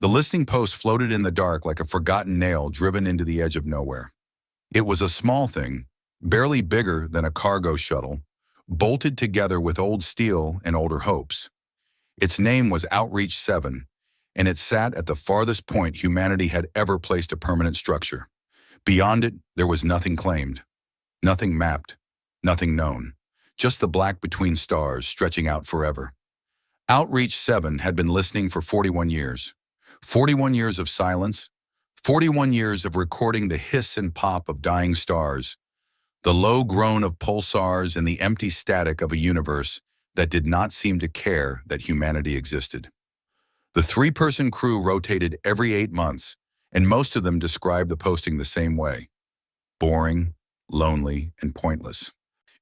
The listening post floated in the dark like a forgotten nail driven into the edge of nowhere. It was a small thing, barely bigger than a cargo shuttle, bolted together with old steel and older hopes. Its name was Outreach 7, and it sat at the farthest point humanity had ever placed a permanent structure. Beyond it, there was nothing claimed, nothing mapped, nothing known, just the black between stars stretching out forever. Outreach 7 had been listening for 41 years. 41 years of silence, 41 years of recording the hiss and pop of dying stars, the low groan of pulsars and the empty static of a universe that did not seem to care that humanity existed. The three-person crew rotated every 8 months, and most of them described the posting the same way: boring, lonely, and pointless.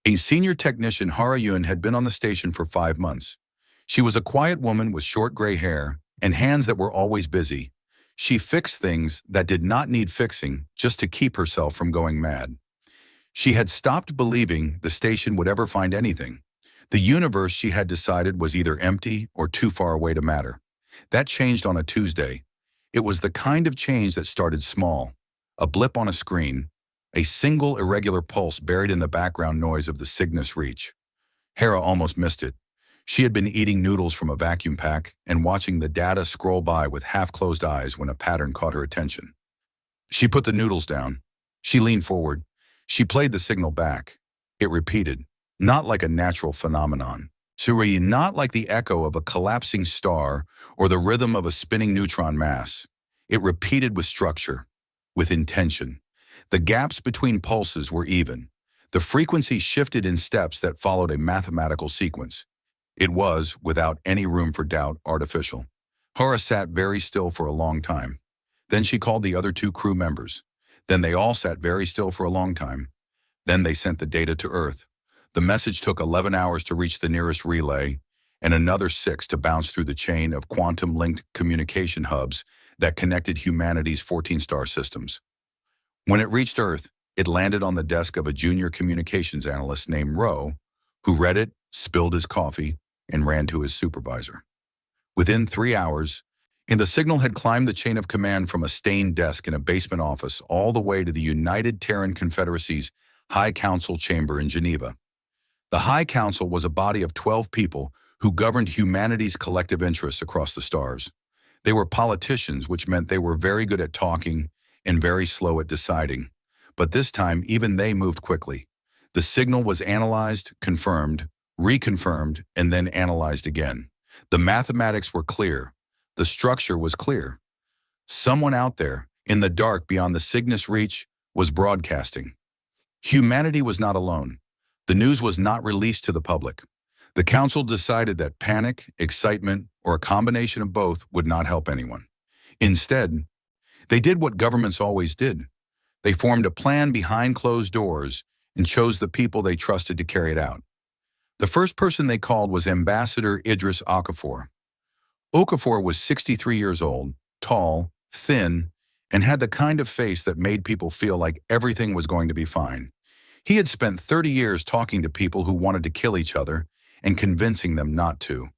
A senior technician, Harayun, had been on the station for 5 months. She was a quiet woman with short gray hair and hands that were always busy. She fixed things that did not need fixing just to keep herself from going mad. She had stopped believing the station would ever find anything. The universe, she had decided, was either empty or too far away to matter. That changed on a Tuesday. It was the kind of change that started small: a blip on a screen, a single irregular pulse buried in the background noise of the Cygnus reach. Hera almost missed it. She had been eating noodles from a vacuum pack and watching the data scroll by with half-closed eyes when a pattern caught her attention. She put the noodles down. She leaned forward. She played the signal back. It repeated, not like a natural phenomenon. Suri, not like the echo of a collapsing star or the rhythm of a spinning neutron mass. It repeated with structure, with intention. The gaps between pulses were even. The frequency shifted in steps that followed a mathematical sequence. It was, without any room for doubt, artificial. Hora sat very still for a long time. Then she called the other 2 crew members. Then they all sat very still for a long time. Then they sent the data to Earth. The message took 11 hours to reach the nearest relay, and another 6 to bounce through the chain of quantum-linked communication hubs that connected humanity's 14-star systems. When it reached Earth, it landed on the desk of a junior communications analyst named Rowe, who read it, spilled his coffee, and ran to his supervisor. Within 3 hours, the signal had climbed the chain of command from a stained desk in a basement office all the way to the United Terran Confederacy's High Council chamber in Geneva. The High Council was a body of 12 people who governed humanity's collective interests across the stars. They were politicians, which meant they were very good at talking and very slow at deciding. But this time, even they moved quickly. The signal was analyzed, confirmed, reconfirmed, and then analyzed again. The mathematics were clear. The structure was clear. Someone out there, in the dark beyond the Cygnus reach, was broadcasting. Humanity was not alone. The news was not released to the public. The council decided that panic, excitement, or a combination of both would not help anyone. Instead, they did what governments always did. They formed a plan behind closed doors and chose the people they trusted to carry it out. The first person they called was Ambassador Idris Okafor. Okafor was 63 years old, tall, thin, and had the kind of face that made people feel like everything was going to be fine. He had spent 30 years talking to people who wanted to kill each other and convincing them not to.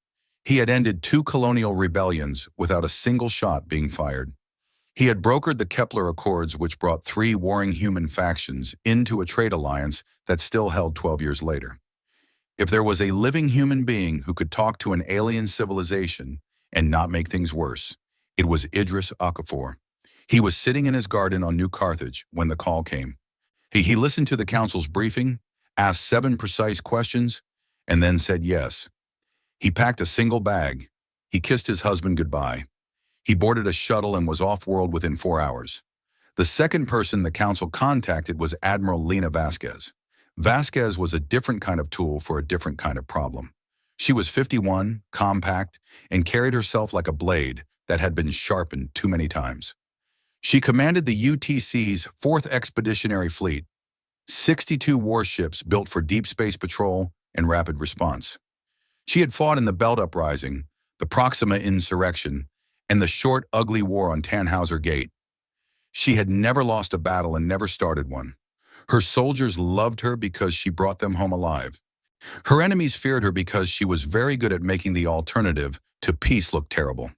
He had ended 2 colonial rebellions without a single shot being fired. He had brokered the Kepler Accords, which brought 3 warring human factions into a trade alliance that still held 12 years later. If there was a living human being who could talk to an alien civilization and not make things worse, it was Idris Okafor. He was sitting in his garden on New Carthage when the call came. He listened to the council's briefing, asked 7 precise questions, and then said yes. He packed a single bag. He kissed his husband goodbye. He boarded a shuttle and was off-world within 4 hours. The second person the council contacted was Admiral Lena Vasquez. Vasquez was a different kind of tool for a different kind of problem. She was 51, compact, and carried herself like a blade that had been sharpened too many times. She commanded the UTC's 4th Expeditionary Fleet, 62 warships built for deep space patrol and rapid response. She had fought in the Belt Uprising, the Proxima Insurrection, and the short, ugly war on Tannhauser Gate. She had never lost a battle and never started one. Her soldiers loved her because she brought them home alive. Her enemies feared her because she was very good at making the alternative to peace look terrible.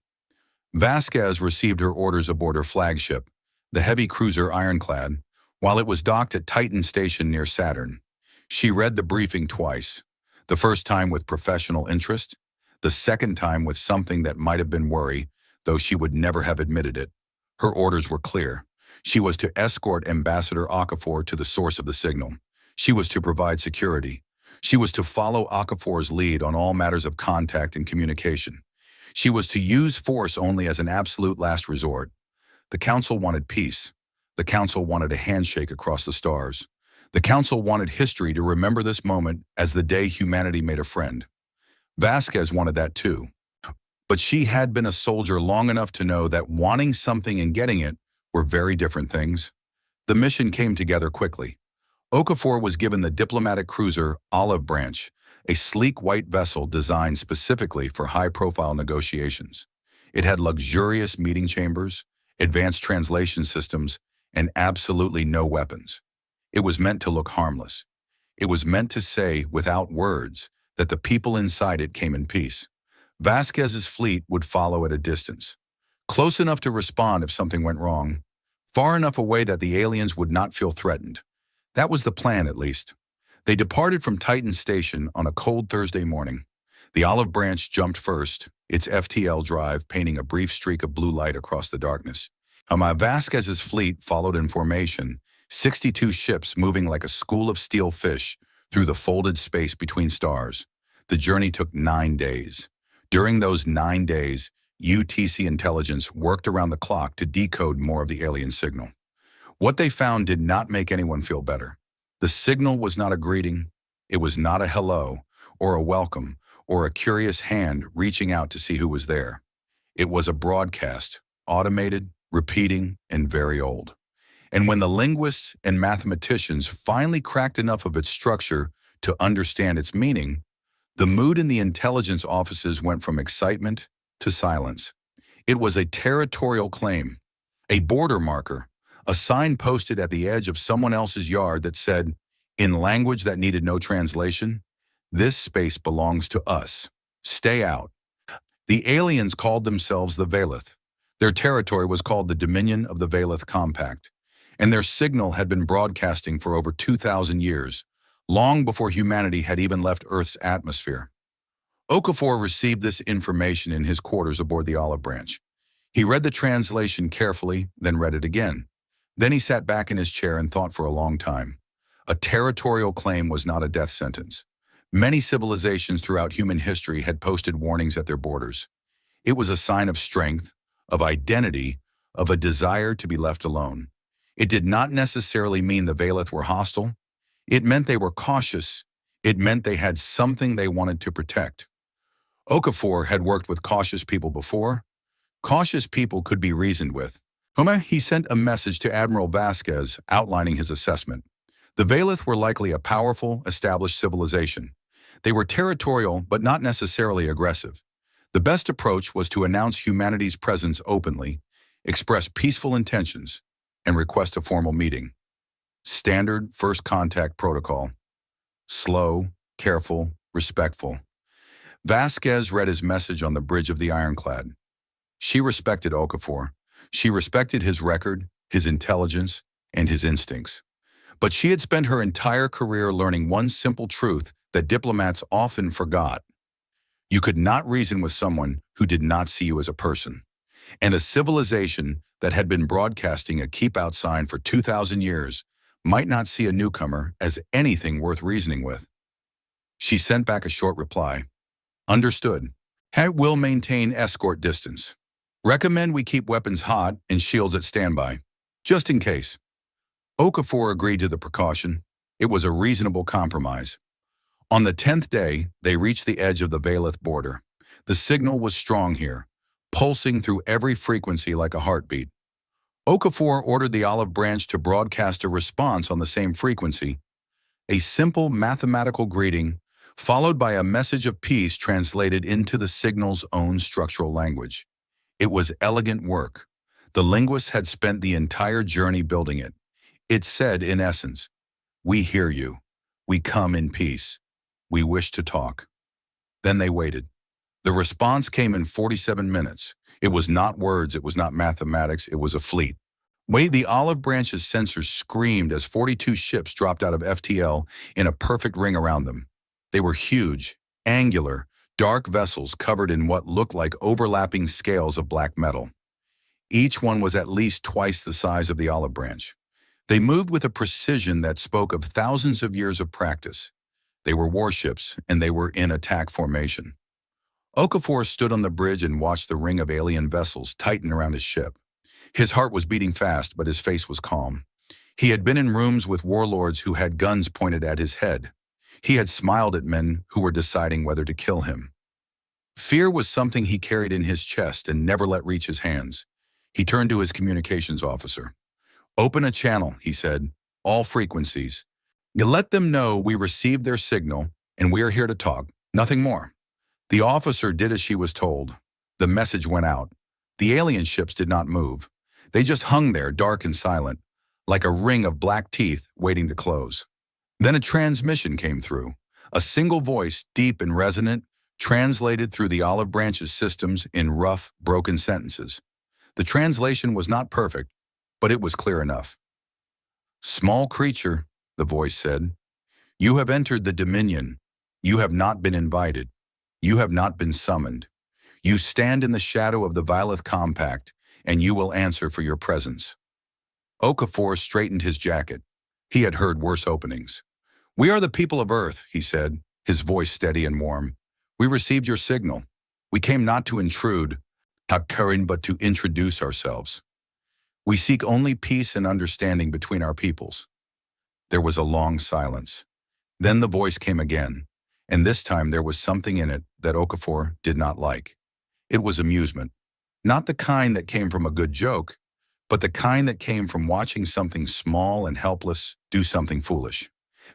Vasquez received her orders aboard her flagship, the heavy cruiser Ironclad, while it was docked at Titan Station near Saturn. She read the briefing twice, the first time with professional interest, the second time with something that might have been worry, though she would never have admitted it. Her orders were clear. She was to escort Ambassador Okafor to the source of the signal. She was to provide security. She was to follow Okafor's lead on all matters of contact and communication. She was to use force only as an absolute last resort. The Council wanted peace. The Council wanted a handshake across the stars. The Council wanted history to remember this moment as the day humanity made a friend. Vasquez wanted that too. But she had been a soldier long enough to know that wanting something and getting it were very different things. The mission came together quickly. Okafor was given the diplomatic cruiser Olive Branch, a sleek white vessel designed specifically for high-profile negotiations. It had luxurious meeting chambers, advanced translation systems, and absolutely no weapons. It was meant to look harmless. It was meant to say, without words, that the people inside it came in peace. Vasquez's fleet would follow at a distance, close enough to respond if something went wrong, far enough away that the aliens would not feel threatened. That was the plan, at least. They departed from Titan Station on a cold Thursday morning. The Olive Branch jumped first, its FTL drive painting a brief streak of blue light across the darkness. Vasquez's fleet followed in formation, 62 ships moving like a school of steel fish through the folded space between stars. The journey took 9 days. During those 9 days, UTC intelligence worked around the clock to decode more of the alien signal. What they found did not make anyone feel better. The signal was not a greeting, it was not a hello, or a welcome, or a curious hand reaching out to see who was there. It was a broadcast, automated, repeating, and very old. And when the linguists and mathematicians finally cracked enough of its structure to understand its meaning, the mood in the intelligence offices went from excitement to silence. It was a territorial claim, a border marker, a sign posted at the edge of someone else's yard that said, in language that needed no translation, "This space belongs to us. Stay out." The aliens called themselves the Velith. Their territory was called the Dominion of the Velith Compact, and their signal had been broadcasting for over 2,000 years, long before humanity had even left Earth's atmosphere. Okafor received this information in his quarters aboard the Olive Branch. He read the translation carefully, then read it again. Then he sat back in his chair and thought for a long time. A territorial claim was not a death sentence. Many civilizations throughout human history had posted warnings at their borders. It was a sign of strength, of identity, of a desire to be left alone. It did not necessarily mean the Velith were hostile. It meant they were cautious. It meant they had something they wanted to protect. Okafor had worked with cautious people before. Cautious people could be reasoned with. He sent a message to Admiral Vasquez outlining his assessment. The Velith were likely a powerful, established civilization. They were territorial, but not necessarily aggressive. The best approach was to announce humanity's presence openly, express peaceful intentions, and request a formal meeting. Standard first contact protocol. Slow, careful, respectful. Vasquez read his message on the bridge of the Ironclad. She respected Okafor. She respected his record, his intelligence, and his instincts. But she had spent her entire career learning one simple truth that diplomats often forgot. You could not reason with someone who did not see you as a person. And a civilization that had been broadcasting a keep-out sign for 2,000 years might not see a newcomer as anything worth reasoning with. She sent back a short reply. Understood. Will maintain escort distance. Recommend we keep weapons hot and shields at standby, just in case. Okafor agreed to the precaution. It was a reasonable compromise. On the 10th day, they reached the edge of the Velith border. The signal was strong here, pulsing through every frequency like a heartbeat. Okafor ordered the Olive Branch to broadcast a response on the same frequency, a simple mathematical greeting, followed by a message of peace translated into the signal's own structural language. It was elegant work. The linguists had spent the entire journey building it. It said, in essence, "We hear you. We come in peace. We wish to talk." Then they waited. The response came in 47 minutes. It was not words, it was not mathematics, it was a fleet. The olive branch's sensors screamed as 42 ships dropped out of FTL in a perfect ring around them. They were huge, angular, dark vessels covered in what looked like overlapping scales of black metal. Each one was at least twice the size of the olive branch. They moved with a precision that spoke of thousands of years of practice. They were warships, and they were in attack formation. Okafor stood on the bridge and watched the ring of alien vessels tighten around his ship. His heart was beating fast, but his face was calm. He had been in rooms with warlords who had guns pointed at his head. He had smiled at men who were deciding whether to kill him. Fear was something he carried in his chest and never let reach his hands. He turned to his communications officer. "Open a channel," he said. "All frequencies. You let them know we received their signal and we are here to talk, nothing more." The officer did as she was told. The message went out. The alien ships did not move. They just hung there, dark and silent, like a ring of black teeth waiting to close. Then a transmission came through. A single voice, deep and resonant, translated through the olive branch's systems in rough, broken sentences. The translation was not perfect, but it was clear enough. "Small creature," the voice said, "you have entered the Dominion. You have not been invited. You have not been summoned. You stand in the shadow of the Violet Compact, and you will answer for your presence." Okafor straightened his jacket. He had heard worse openings. "We are the people of Earth," he said, his voice steady and warm. "We received your signal. We came not to intrude, Karin, but to introduce ourselves. We seek only peace and understanding between our peoples." There was a long silence. Then the voice came again, and this time there was something in it that Okafor did not like. It was amusement. Not the kind that came from a good joke, but the kind that came from watching something small and helpless do something foolish.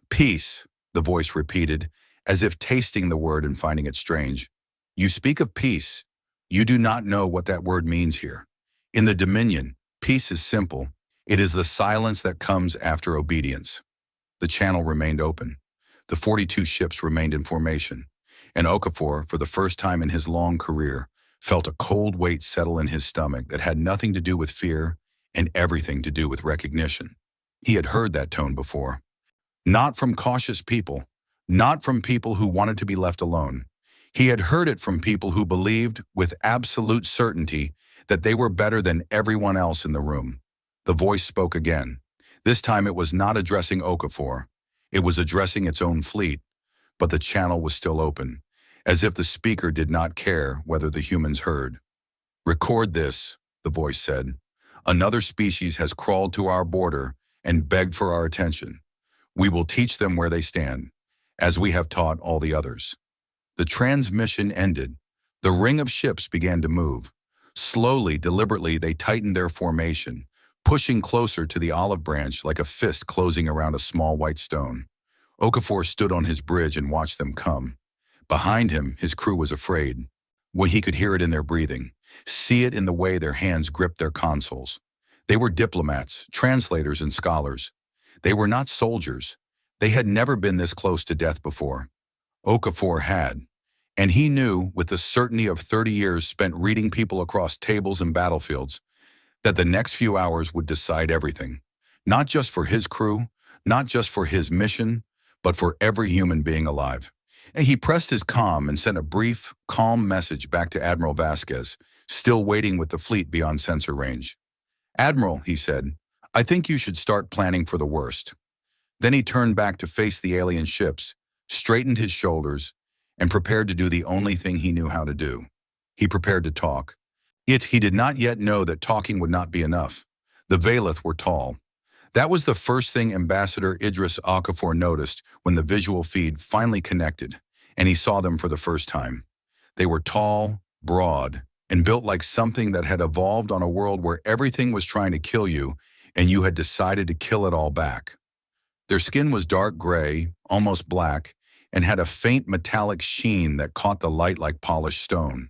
"Peace," the voice repeated, as if tasting the word and finding it strange. "You speak of peace. You do not know what that word means here. In the Dominion, peace is simple. It is the silence that comes after obedience." The channel remained open. The 42 ships remained in formation, and Okafor, for the first time in his long career, felt a cold weight settle in his stomach that had nothing to do with fear and everything to do with recognition. He had heard that tone before. Not from cautious people, not from people who wanted to be left alone. He had heard it from people who believed with absolute certainty that they were better than everyone else in the room. The voice spoke again. This time it was not addressing Okafor. It was addressing its own fleet, but the channel was still open, as if the speaker did not care whether the humans heard. "Record this," the voice said. "Another species has crawled to our border and begged for our attention. We will teach them where they stand, as we have taught all the others." The transmission ended. The ring of ships began to move. Slowly, deliberately, they tightened their formation, pushing closer to the olive branch like a fist closing around a small white stone. Okafor stood on his bridge and watched them come. Behind him, his crew was afraid. He could hear it in their breathing, see it in the way their hands gripped their consoles. They were diplomats, translators, and scholars. They were not soldiers. They had never been this close to death before. Okafor had, and he knew, with the certainty of 30 years spent reading people across tables and battlefields, that the next few hours would decide everything. Not just for his crew, not just for his mission, but for every human being alive. And he pressed his comm and sent a brief, calm message back to Admiral Vasquez, still waiting with the fleet beyond sensor range. "Admiral," he said, "I think you should start planning for the worst." Then he turned back to face the alien ships, straightened his shoulders, and prepared to do the only thing he knew how to do. He prepared to talk. He did not yet know that talking would not be enough. The Valeth were tall. That was the first thing Ambassador Idris Okafor noticed when the visual feed finally connected, and he saw them for the first time. They were tall, broad, and built like something that had evolved on a world where everything was trying to kill you, and you had decided to kill it all back. Their skin was dark gray, almost black, and had a faint metallic sheen that caught the light like polished stone.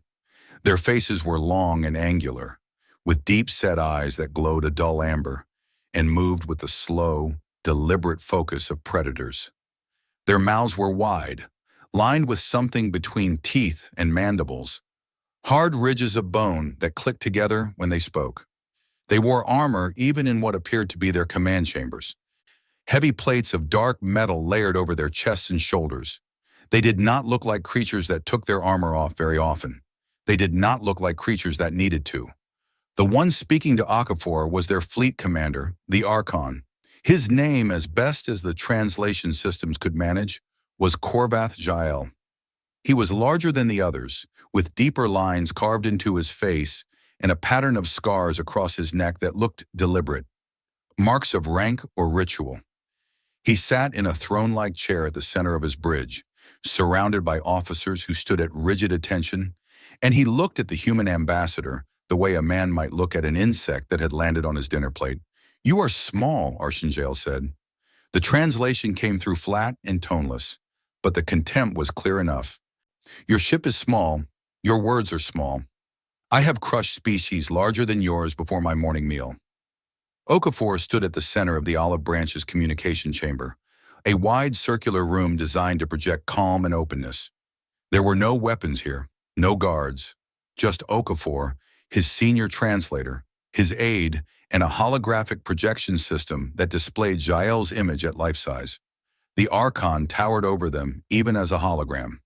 Their faces were long and angular, with deep-set eyes that glowed a dull amber, and moved with the slow, deliberate focus of predators. Their mouths were wide, lined with something between teeth and mandibles, hard ridges of bone that clicked together when they spoke. They wore armor even in what appeared to be their command chambers. Heavy plates of dark metal layered over their chests and shoulders. They did not look like creatures that took their armor off very often. They did not look like creatures that needed to. The one speaking to Okafor was their fleet commander, the Archon. His name, as best as the translation systems could manage, was Korvath Jael. He was larger than the others, with deeper lines carved into his face and a pattern of scars across his neck that looked deliberate, marks of rank or ritual. He sat in a throne-like chair at the center of his bridge, surrounded by officers who stood at rigid attention, and he looked at the human ambassador the way a man might look at an insect that had landed on his dinner plate. "You are small," Archangel said. The translation came through flat and toneless, but the contempt was clear enough. "Your ship is small. Your words are small. I have crushed species larger than yours before my morning meal." Okafor stood at the center of the olive branch's communication chamber, a wide circular room designed to project calm and openness. There were no weapons here, no guards, just Okafor, his senior translator, his aide, and a holographic projection system that displayed Jael's image at life size. The Archon towered over them, even as a hologram.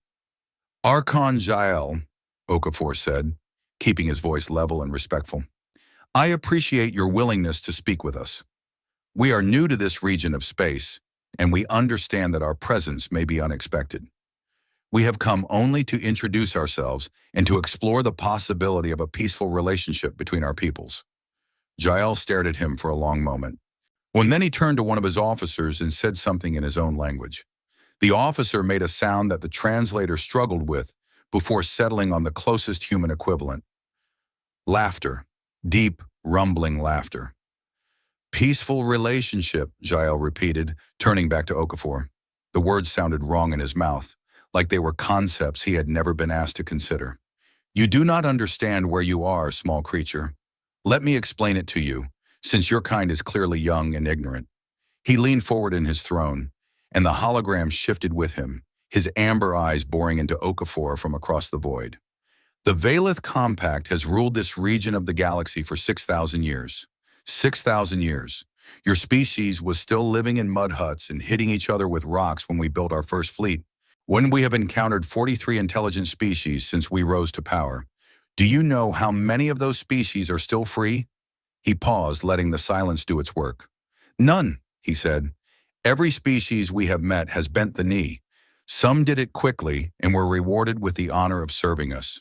"Archon Jael," Okafor said, keeping his voice level and respectful, "I appreciate your willingness to speak with us. We are new to this region of space, and we understand that our presence may be unexpected. We have come only to introduce ourselves and to explore the possibility of a peaceful relationship between our peoples." Jael stared at him for a long moment. Then he turned to one of his officers and said something in his own language. The officer made a sound that the translator struggled with before settling on the closest human equivalent. Laughter. Deep, rumbling laughter. "Peaceful relationship," Jael repeated, turning back to Okafor. The words sounded wrong in his mouth, like they were concepts he had never been asked to consider. "You do not understand where you are, small creature. Let me explain it to you, since your kind is clearly young and ignorant." He leaned forward in his throne, and the hologram shifted with him, his amber eyes boring into Okafor from across the void. "The Valeth Compact has ruled this region of the galaxy for 6,000 years. 6,000 years. Your species was still living in mud huts and hitting each other with rocks when we built our first fleet. When we have encountered 43 intelligent species since we rose to power. Do you know how many of those species are still free?" He paused, letting the silence do its work. "None," he said. "Every species we have met has bent the knee. Some did it quickly and were rewarded with the honor of serving us.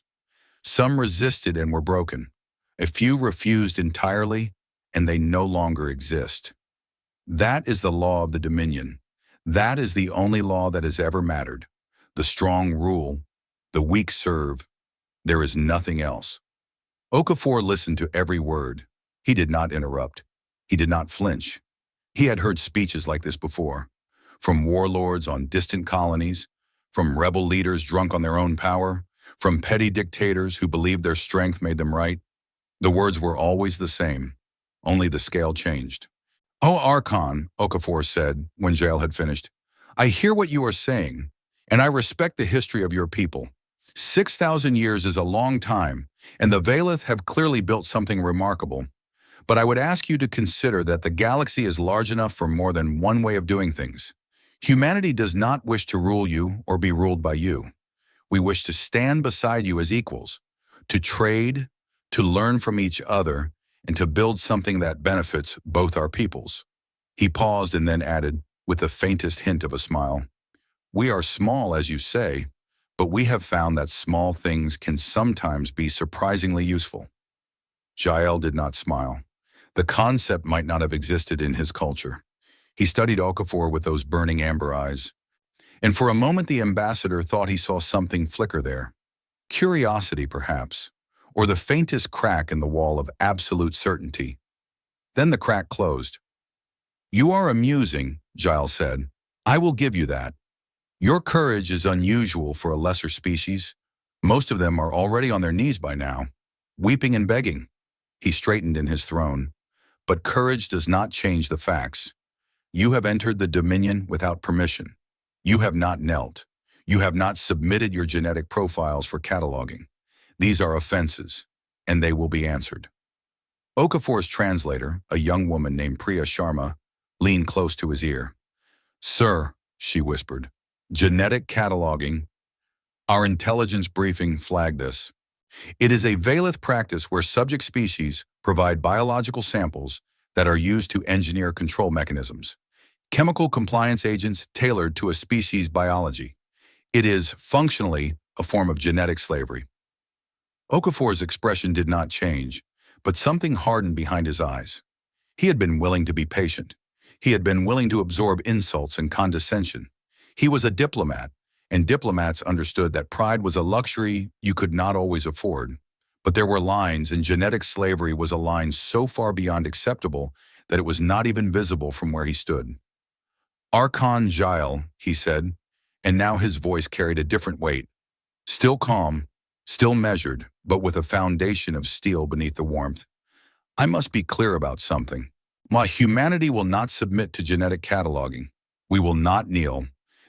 Some resisted and were broken. A few refused entirely, and they no longer exist. That is the law of the Dominion. That is the only law that has ever mattered. The strong rule, the weak serve. There is nothing else." Okafor listened to every word. He did not interrupt. He did not flinch. He had heard speeches like this before, from warlords on distant colonies, from rebel leaders drunk on their own power, from petty dictators who believed their strength made them right. The words were always the same, only the scale changed. "O Archon," Okafor said when Jael had finished, "I hear what you are saying, and I respect the history of your people. 6,000 years is a long time, and the Valeth have clearly built something remarkable. But I would ask you to consider that the galaxy is large enough for more than one way of doing things. Humanity does not wish to rule you or be ruled by you. We wish to stand beside you as equals, to trade, to learn from each other, and to build something that benefits both our peoples." He paused and then added, with the faintest hint of a smile, "We are small, as you say, but we have found that small things can sometimes be surprisingly useful." Jael did not smile. The concept might not have existed in his culture. He studied Okafor with those burning amber eyes, and for a moment the ambassador thought he saw something flicker there. Curiosity, perhaps, or the faintest crack in the wall of absolute certainty. Then the crack closed. "You are amusing," Jael said. "I will give you that. Your courage is unusual for a lesser species. Most of them are already on their knees by now, weeping and begging." He straightened in his throne. "But courage does not change the facts. You have entered the Dominion without permission. You have not knelt. You have not submitted your genetic profiles for cataloging. These are offenses, and they will be answered. Okafor's translator, a young woman named Priya Sharma, leaned close to his ear. Sir, she whispered, genetic cataloging. Our intelligence briefing flagged this. It is a Valith practice where subject species provide biological samples that are used to engineer control mechanisms, chemical compliance agents tailored to a species' biology. It is, functionally, a form of genetic slavery. Okafor's expression did not change, but something hardened behind his eyes. He had been willing to be patient. He had been willing to absorb insults and condescension. He was a diplomat, and diplomats understood that pride was a luxury you could not always afford. But there were lines, and genetic slavery was a line so far beyond acceptable that it was not even visible from where he stood. Archon Jael, he said, and now his voice carried a different weight. Still calm, still measured, but with a foundation of steel beneath the warmth. I must be clear about something. My humanity will not submit to genetic cataloging. We will not kneel.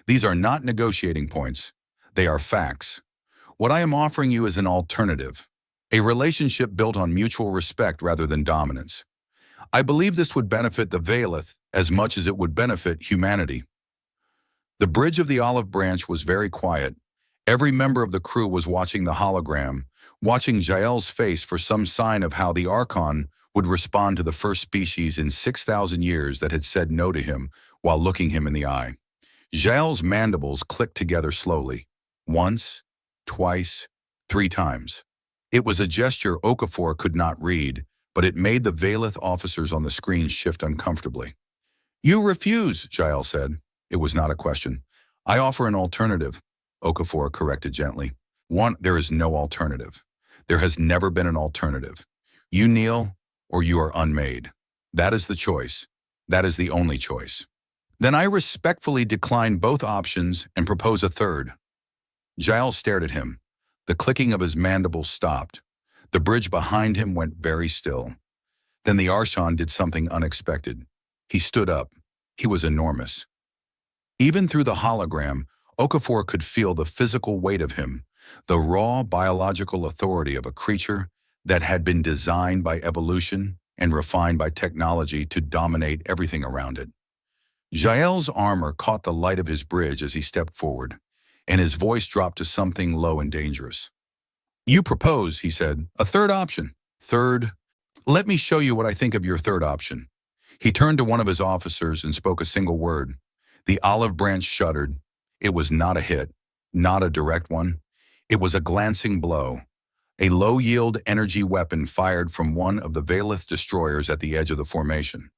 These are not negotiating points. They are facts. What I am offering you is an alternative, a relationship built on mutual respect rather than dominance. I believe this would benefit the Valith as much as it would benefit humanity. The bridge of the olive branch was very quiet. Every member of the crew was watching the hologram, watching Jael's face for some sign of how the Archon would respond to the first species in 6,000 years that had said no to him while looking him in the eye. Jael's mandibles clicked together slowly. Once, twice, 3 times. It was a gesture Okafor could not read, but it made the Valith officers on the screen shift uncomfortably. You refuse, Jael said. It was not a question. I offer an alternative, Okafor corrected gently. There is no alternative. There has never been an alternative. You kneel, or you are unmade. That is the choice. That is the only choice. Then I respectfully decline both options and propose a third. Jael stared at him. The clicking of his mandibles stopped. The bridge behind him went very still. Then the Archon did something unexpected. He stood up. He was enormous. Even through the hologram, Okafor could feel the physical weight of him, the raw biological authority of a creature that had been designed by evolution and refined by technology to dominate everything around it. Jael's armor caught the light of his bridge as he stepped forward, and his voice dropped to something low and dangerous. You propose, he said, a third option. Third, let me show you what I think of your third option. He turned to one of his officers and spoke a single word. The olive branch shuddered. It was not a hit, not a direct one. It was a glancing blow, a low-yield energy weapon fired from one of the Valith destroyers at the edge of the formation.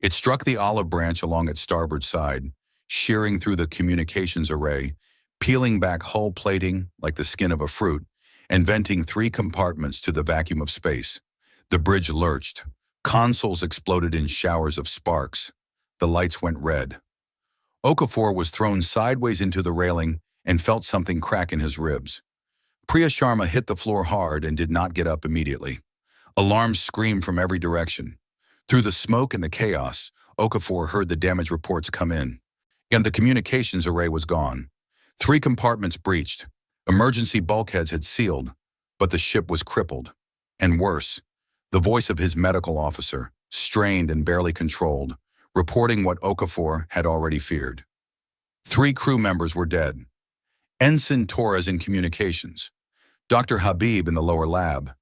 It struck the olive branch along its starboard side, shearing through the communications array, peeling back hull plating like the skin of a fruit, and venting 3 compartments to the vacuum of space. The bridge lurched. Consoles exploded in showers of sparks. The lights went red. Okafor was thrown sideways into the railing and felt something crack in his ribs. Priya Sharma hit the floor hard and did not get up immediately. Alarms screamed from every direction. Through the smoke and the chaos, Okafor heard the damage reports come in, and the communications array was gone. 3 compartments breached. Emergency bulkheads had sealed, but the ship was crippled. And worse, the voice of his medical officer, strained and barely controlled, reporting what Okafor had already feared. 3 crew members were dead. Ensign Torres in communications, Dr. Habib in the lower lab,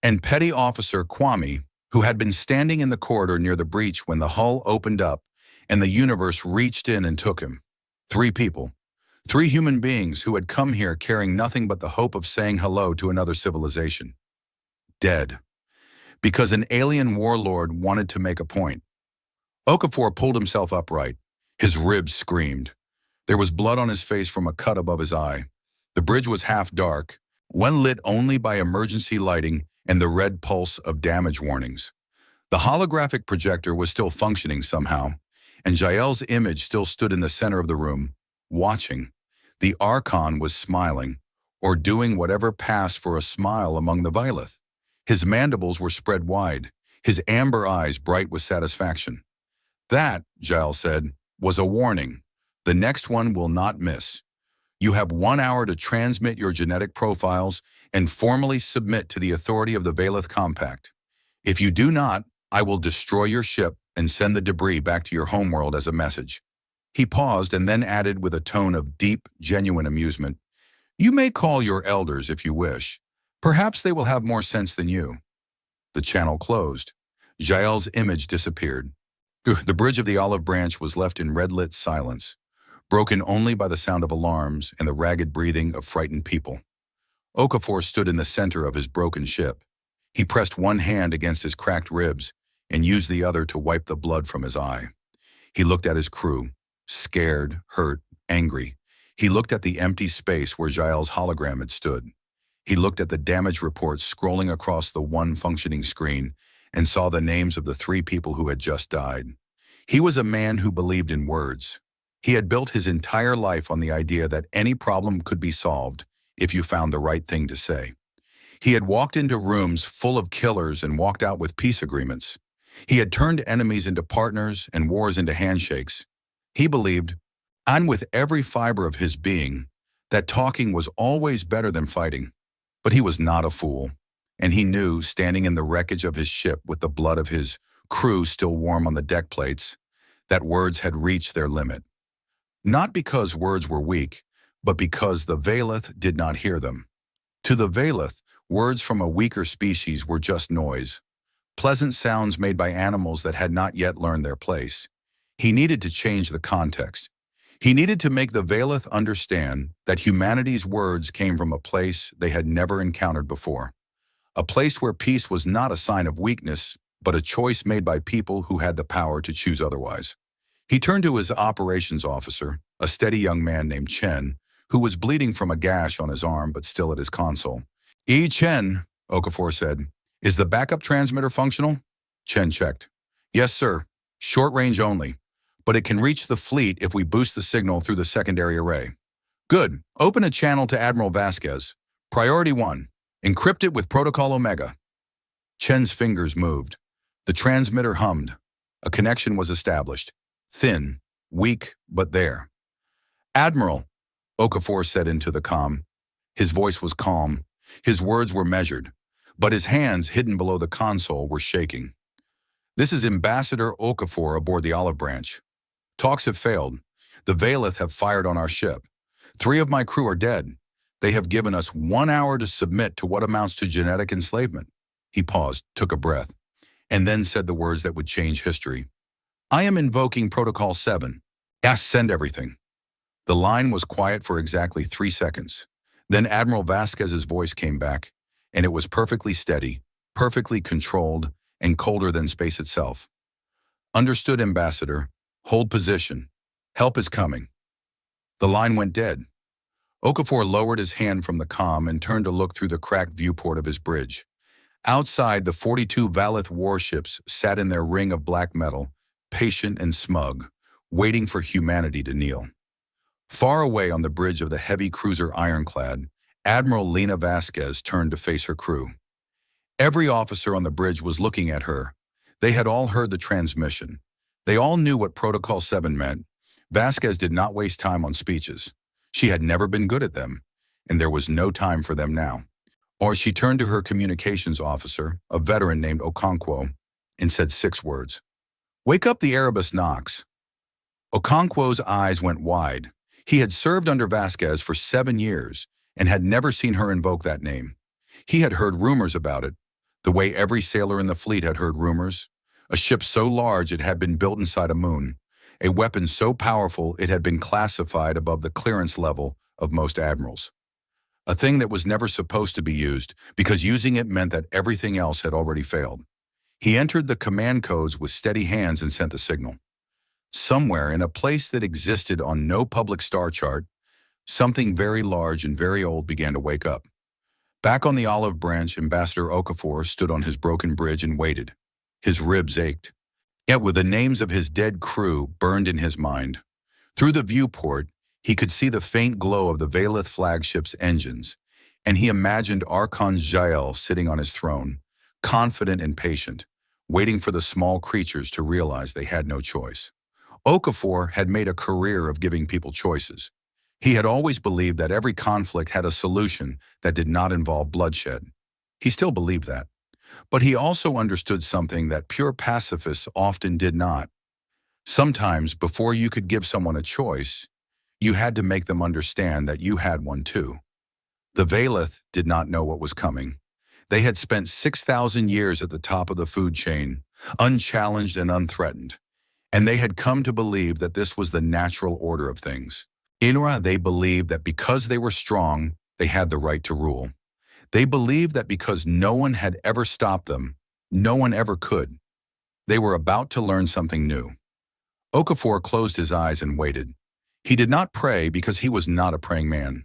and Petty Officer Kwame, who had been standing in the corridor near the breach when the hull opened up and the universe reached in and took him. 3 people. 3 human beings who had come here carrying nothing but the hope of saying hello to another civilization. Dead. Because an alien warlord wanted to make a point. Okafor pulled himself upright. His ribs screamed. There was blood on his face from a cut above his eye. The bridge was half dark, when lit only by emergency lighting and the red pulse of damage warnings. The holographic projector was still functioning somehow, and Jael's image still stood in the center of the room, watching. The Archon was smiling, or doing whatever passed for a smile among the Valith. His mandibles were spread wide, his amber eyes bright with satisfaction. That, Jael said, was a warning. The next one will not miss. You have 1 hour to transmit your genetic profiles and formally submit to the authority of the Valeth Compact. If you do not, I will destroy your ship and send the debris back to your homeworld as a message." He paused and then added with a tone of deep, genuine amusement, "You may call your elders if you wish. Perhaps they will have more sense than you." The channel closed. Jael's image disappeared. The bridge of the olive branch was left in red-lit silence, broken only by the sound of alarms and the ragged breathing of frightened people. Okafor stood in the center of his broken ship. He pressed one hand against his cracked ribs and used the other to wipe the blood from his eye. He looked at his crew, scared, hurt, angry. He looked at the empty space where Jael's hologram had stood. He looked at the damage reports scrolling across the one functioning screen and saw the names of the 3 people who had just died. He was a man who believed in words. He had built his entire life on the idea that any problem could be solved if you found the right thing to say. He had walked into rooms full of killers and walked out with peace agreements. He had turned enemies into partners and wars into handshakes. He believed, and with every fiber of his being, that talking was always better than fighting. But he was not a fool, and he knew, standing in the wreckage of his ship with the blood of his crew still warm on the deck plates, that words had reached their limit. Not because words were weak, but because the Valeth did not hear them. To the Valeth, words from a weaker species were just noise, pleasant sounds made by animals that had not yet learned their place. He needed to change the context. He needed to make the Valeth understand that humanity's words came from a place they had never encountered before. A place where peace was not a sign of weakness, but a choice made by people who had the power to choose otherwise. He turned to his operations officer, a steady young man named Chen, who was bleeding from a gash on his arm but still at his console. Chen, Okafor said, "is the backup transmitter functional?" Chen checked. "Yes, sir. Short range only, but it can reach the fleet if we boost the signal through the secondary array." "Good. Open a channel to Admiral Vasquez. Priority 1. Encrypt it with Protocol Omega." Chen's fingers moved. The transmitter hummed. A connection was established. Thin, weak, but there. "Admiral," Okafor said into the comm. His voice was calm. His words were measured, but his hands, hidden below the console, were shaking. "This is Ambassador Okafor aboard the Olive Branch. Talks have failed. The Valeth have fired on our ship. 3 of my crew are dead. They have given us 1 hour to submit to what amounts to genetic enslavement." He paused, took a breath, and then said the words that would change history. "I am invoking Protocol 7. Send everything." The line was quiet for exactly 3 seconds. Then Admiral Vasquez's voice came back, and it was perfectly steady, perfectly controlled, and colder than space itself. "Understood, Ambassador. Hold position. Help is coming." The line went dead. Okafor lowered his hand from the comm and turned to look through the cracked viewport of his bridge. Outside, the 42 Valeth warships sat in their ring of black metal, patient and smug, waiting for humanity to kneel. Far away on the bridge of the heavy cruiser Ironclad, Admiral Lena Vasquez turned to face her crew. Every officer on the bridge was looking at her. They had all heard the transmission. They all knew what Protocol 7 meant. Vasquez did not waste time on speeches. She had never been good at them, and there was no time for them now. Or she turned to her communications officer, a veteran named Okonkwo, and said 6 words. "Wake up the Erebus Nox." Okonkwo's eyes went wide. He had served under Vasquez for 7 years and had never seen her invoke that name. He had heard rumors about it, the way every sailor in the fleet had heard rumors. A ship so large it had been built inside a moon. A weapon so powerful it had been classified above the clearance level of most admirals. A thing that was never supposed to be used because using it meant that everything else had already failed. He entered the command codes with steady hands and sent the signal. Somewhere in a place that existed on no public star chart, something very large and very old began to wake up. Back on the Olive Branch, Ambassador Okafor stood on his broken bridge and waited. His ribs ached. Yet with the names of his dead crew burned in his mind. Through the viewport, he could see the faint glow of the Valeth flagship's engines, and he imagined Archon Jael sitting on his throne, confident and patient, waiting for the small creatures to realize they had no choice. Okafor had made a career of giving people choices. He had always believed that every conflict had a solution that did not involve bloodshed. He still believed that. But he also understood something that pure pacifists often did not. Sometimes, before you could give someone a choice, you had to make them understand that you had one too. The Valeth did not know what was coming. They had spent 6,000 years at the top of the food chain, unchallenged and unthreatened, and they had come to believe that this was the natural order of things. Inra, they believed that because they were strong, they had the right to rule. They believed that because no one had ever stopped them, no one ever could. They were about to learn something new. Okafor closed his eyes and waited. He did not pray because he was not a praying man.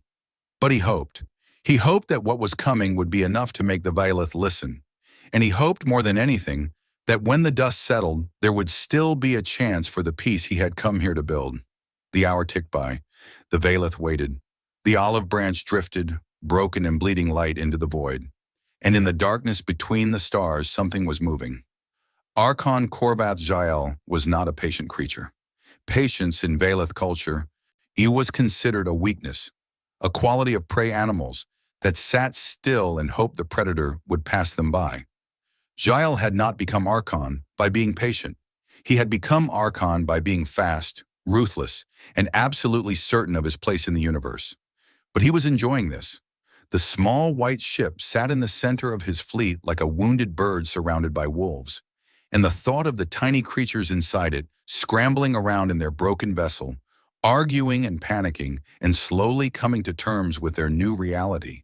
But he hoped. He hoped that what was coming would be enough to make the Valeth listen. And he hoped more than anything that when the dust settled, there would still be a chance for the peace he had come here to build. The hour ticked by. The Valeth waited. The olive branch drifted, broken and bleeding light into the void. And in the darkness between the stars, something was moving. Archon Korvath Jael was not a patient creature. Patience in Valeth culture, it was considered a weakness, a quality of prey animals that sat still and hoped the predator would pass them by. Jael had not become Archon by being patient. He had become Archon by being fast, ruthless, and absolutely certain of his place in the universe. But he was enjoying this. The small white ship sat in the center of his fleet like a wounded bird surrounded by wolves. And the thought of the tiny creatures inside it, scrambling around in their broken vessel, arguing and panicking, and slowly coming to terms with their new reality,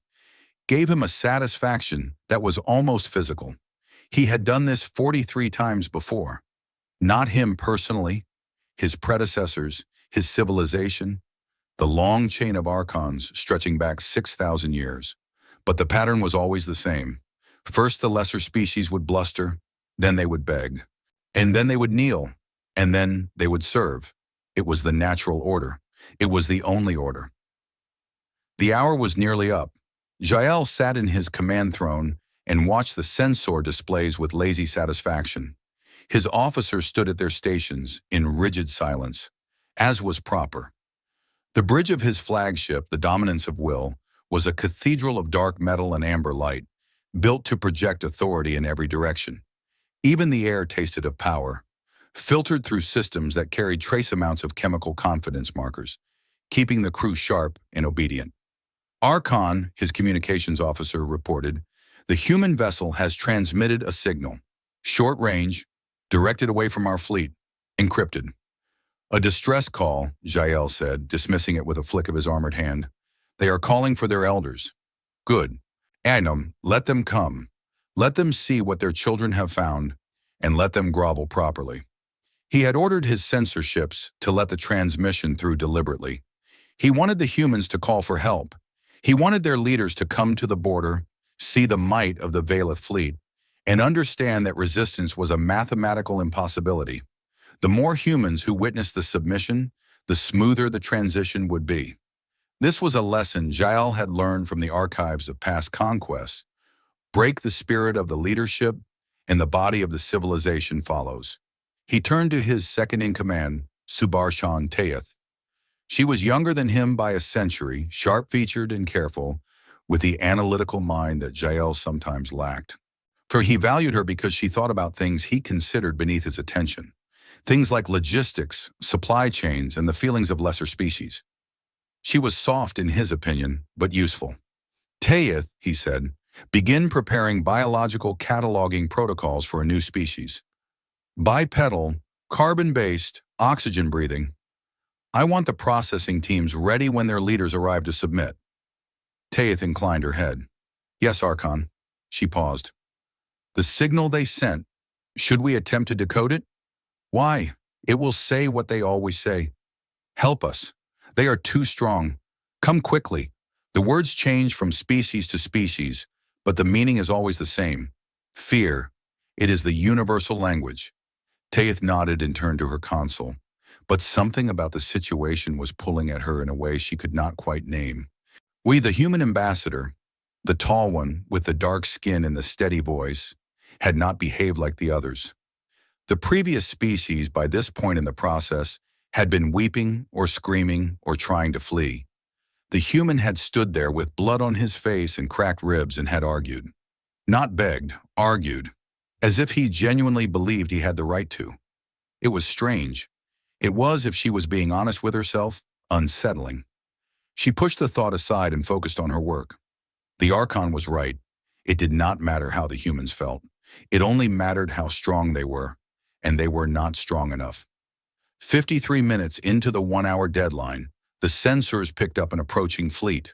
gave him a satisfaction that was almost physical. He had done this 43 times before. Not him personally, his predecessors, his civilization, the long chain of Archons stretching back 6,000 years. But the pattern was always the same. First the lesser species would bluster, then they would beg, and then they would kneel, and then they would serve. It was the natural order. It was the only order. The hour was nearly up. Jael sat in his command throne and watched the sensor displays with lazy satisfaction. His officers stood at their stations in rigid silence, as was proper. The bridge of his flagship, the Dominance of Will, was a cathedral of dark metal and amber light, built to project authority in every direction. Even the air tasted of power, filtered through systems that carried trace amounts of chemical confidence markers, keeping the crew sharp and obedient. Archon, his communications officer, reported, "The human vessel has transmitted a signal. Short range, directed away from our fleet, encrypted." "A distress call," Jael said, dismissing it with a flick of his armored hand. "They are calling for their elders." "Good. Agnum, let them come. Let them see what their children have found, and let them grovel properly." He had ordered his censorships to let the transmission through deliberately. He wanted the humans to call for help. He wanted their leaders to come to the border, see the might of the Valeth fleet, and understand that resistance was a mathematical impossibility. The more humans who witnessed the submission, the smoother the transition would be. This was a lesson Jael had learned from the archives of past conquests. Break the spirit of the leadership, and the body of the civilization follows. He turned to his second-in-command, Subarshan Taeth. She was younger than him by a century, sharp-featured and careful, with the analytical mind that Jael sometimes lacked. For he valued her because she thought about things he considered beneath his attention. Things like logistics, supply chains, and the feelings of lesser species. She was soft in his opinion, but useful. "Taeth," he said, "begin preparing biological cataloging protocols for a new species. Bipedal, carbon-based, oxygen-breathing. I want the processing teams ready when their leaders arrive to submit." Taeth inclined her head. "Yes, Archon." She paused. "The signal they sent, should we attempt to decode it?" "Why? It will say what they always say. Help us. They are too strong. Come quickly." The words change from species to species, but the meaning is always the same. Fear. It is the universal language. Taeth nodded and turned to her console, but something about the situation was pulling at her in a way she could not quite name. We, the human ambassador, the tall one with the dark skin and the steady voice, had not behaved like the others. The previous species, by this point in the process, had been weeping or screaming or trying to flee. The human had stood there with blood on his face and cracked ribs and had argued. Not begged, argued, as if he genuinely believed he had the right to. It was strange. It was, if she was being honest with herself, unsettling. She pushed the thought aside and focused on her work. The Archon was right. It did not matter how the humans felt. It only mattered how strong they were, and they were not strong enough. 53 minutes into the 1-hour deadline, the sensors picked up an approaching fleet.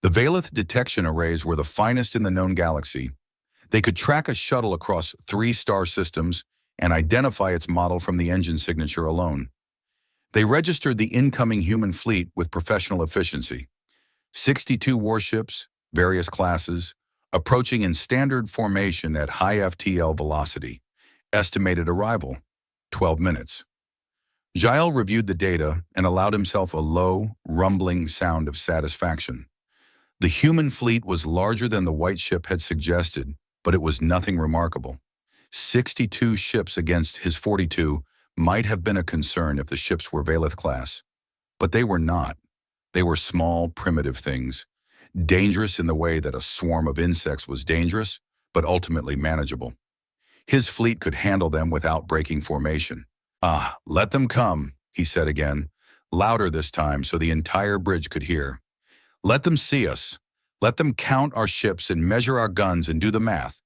The Valeth detection arrays were the finest in the known galaxy. They could track a shuttle across 3 star systems and identify its model from the engine signature alone. They registered the incoming human fleet with professional efficiency. 62 warships, various classes, approaching in standard formation at high FTL velocity. Estimated arrival, 12 minutes. Jael reviewed the data and allowed himself a low, rumbling sound of satisfaction. The human fleet was larger than the white ship had suggested, but it was nothing remarkable. 62 ships against his 42 might have been a concern if the ships were Valeth class. But they were not. They were small, primitive things, dangerous in the way that a swarm of insects was dangerous, but ultimately manageable. His fleet could handle them without breaking formation. "Ah, let them come," he said again, louder this time so the entire bridge could hear. "Let them see us. Let them count our ships and measure our guns and do the math.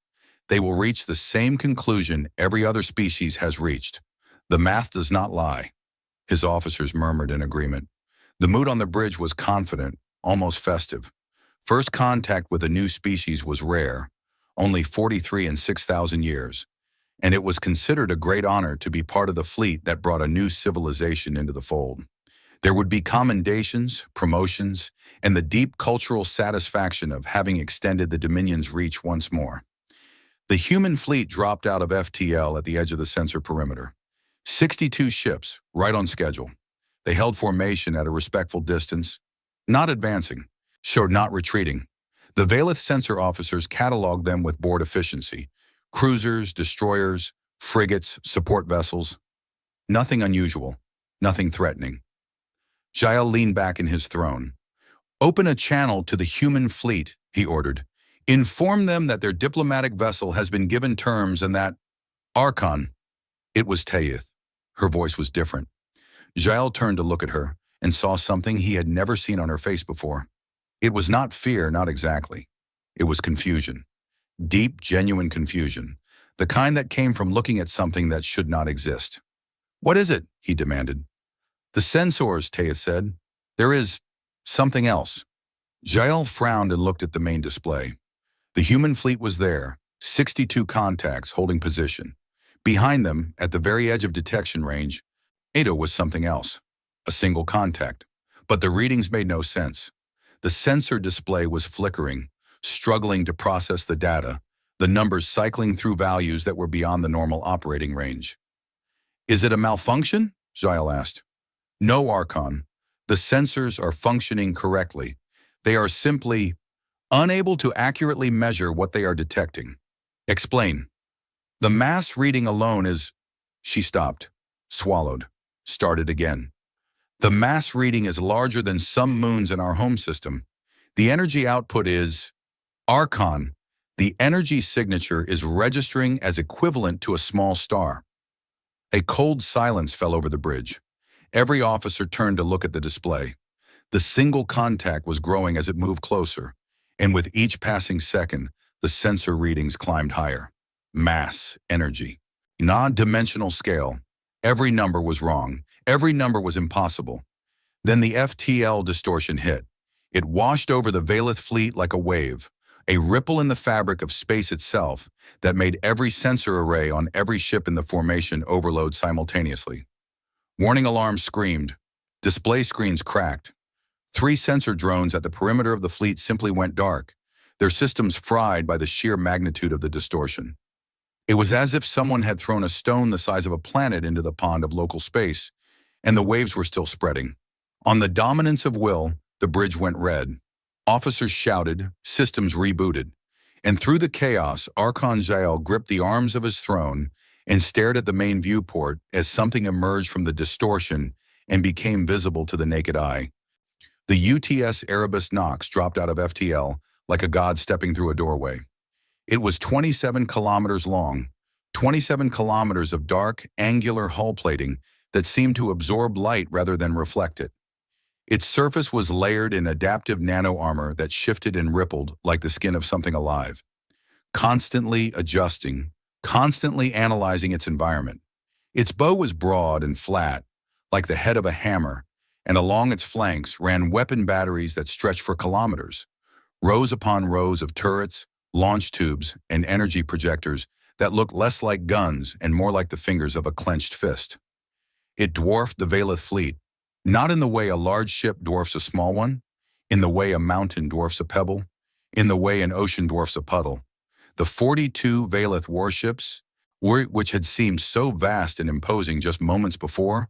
They will reach the same conclusion every other species has reached. The math does not lie." His officers murmured in agreement. The mood on the bridge was confident, almost festive. First contact with a new species was rare, only 43 in 6,000 years, and it was considered a great honor to be part of the fleet that brought a new civilization into the fold. There would be commendations, promotions, and the deep cultural satisfaction of having extended the Dominion's reach once more. The human fleet dropped out of FTL at the edge of the sensor perimeter. 62 ships, right on schedule. They held formation at a respectful distance, not advancing, showed not retreating. The Valeth sensor officers cataloged them with board efficiency: cruisers, destroyers, frigates, support vessels. Nothing unusual, nothing threatening. Jael leaned back in his throne. "Open a channel to the human fleet," he ordered. "Inform them that their diplomatic vessel has been given terms and that—" "Archon." It was Tayith. Her voice was different. Jael turned to look at her and saw something he had never seen on her face before. It was not fear, not exactly. It was confusion. Deep, genuine confusion. The kind that came from looking at something that should not exist. "What is it?" he demanded. "The sensors," Tayith said. "There is something else." Jael frowned and looked at the main display. The human fleet was there, 62 contacts holding position. Behind them, at the very edge of detection range, Ada was something else. A single contact. But the readings made no sense. The sensor display was flickering, struggling to process the data, the numbers cycling through values that were beyond the normal operating range. "Is it a malfunction?" Jael asked. "No, Archon. The sensors are functioning correctly. They are simply unable to accurately measure what they are detecting." "Explain." "The mass reading alone is—" She stopped, swallowed, started again. "The mass reading is larger than some moons in our home system. The energy output is—" "Archon, the energy signature is registering as equivalent to a small star." A cold silence fell over the bridge. Every officer turned to look at the display. The single contact was growing as it moved closer, and with each passing second, the sensor readings climbed higher. Mass, energy, non-dimensional scale. Every number was wrong. Every number was impossible. Then the FTL distortion hit. It washed over the Valeth fleet like a wave, a ripple in the fabric of space itself that made every sensor array on every ship in the formation overload simultaneously. Warning alarms screamed. Display screens cracked. 3 sensor drones at the perimeter of the fleet simply went dark, their systems fried by the sheer magnitude of the distortion. It was as if someone had thrown a stone the size of a planet into the pond of local space, and the waves were still spreading. On the dominance of will, the bridge went red. Officers shouted, systems rebooted, and through the chaos, Archon Jael gripped the arms of his throne and stared at the main viewport as something emerged from the distortion and became visible to the naked eye. The UTS Erebus Knox dropped out of FTL like a god stepping through a doorway. It was 27 kilometers long, 27 kilometers of dark, angular hull plating that seemed to absorb light rather than reflect it. Its surface was layered in adaptive nano-armor that shifted and rippled like the skin of something alive, constantly adjusting, constantly analyzing its environment. Its bow was broad and flat, like the head of a hammer, and along its flanks ran weapon batteries that stretched for kilometers, rows upon rows of turrets, launch tubes, and energy projectors that looked less like guns and more like the fingers of a clenched fist. It dwarfed the Valeth fleet, not in the way a large ship dwarfs a small one, in the way a mountain dwarfs a pebble, in the way an ocean dwarfs a puddle. The 42 Valeth warships, which had seemed so vast and imposing just moments before,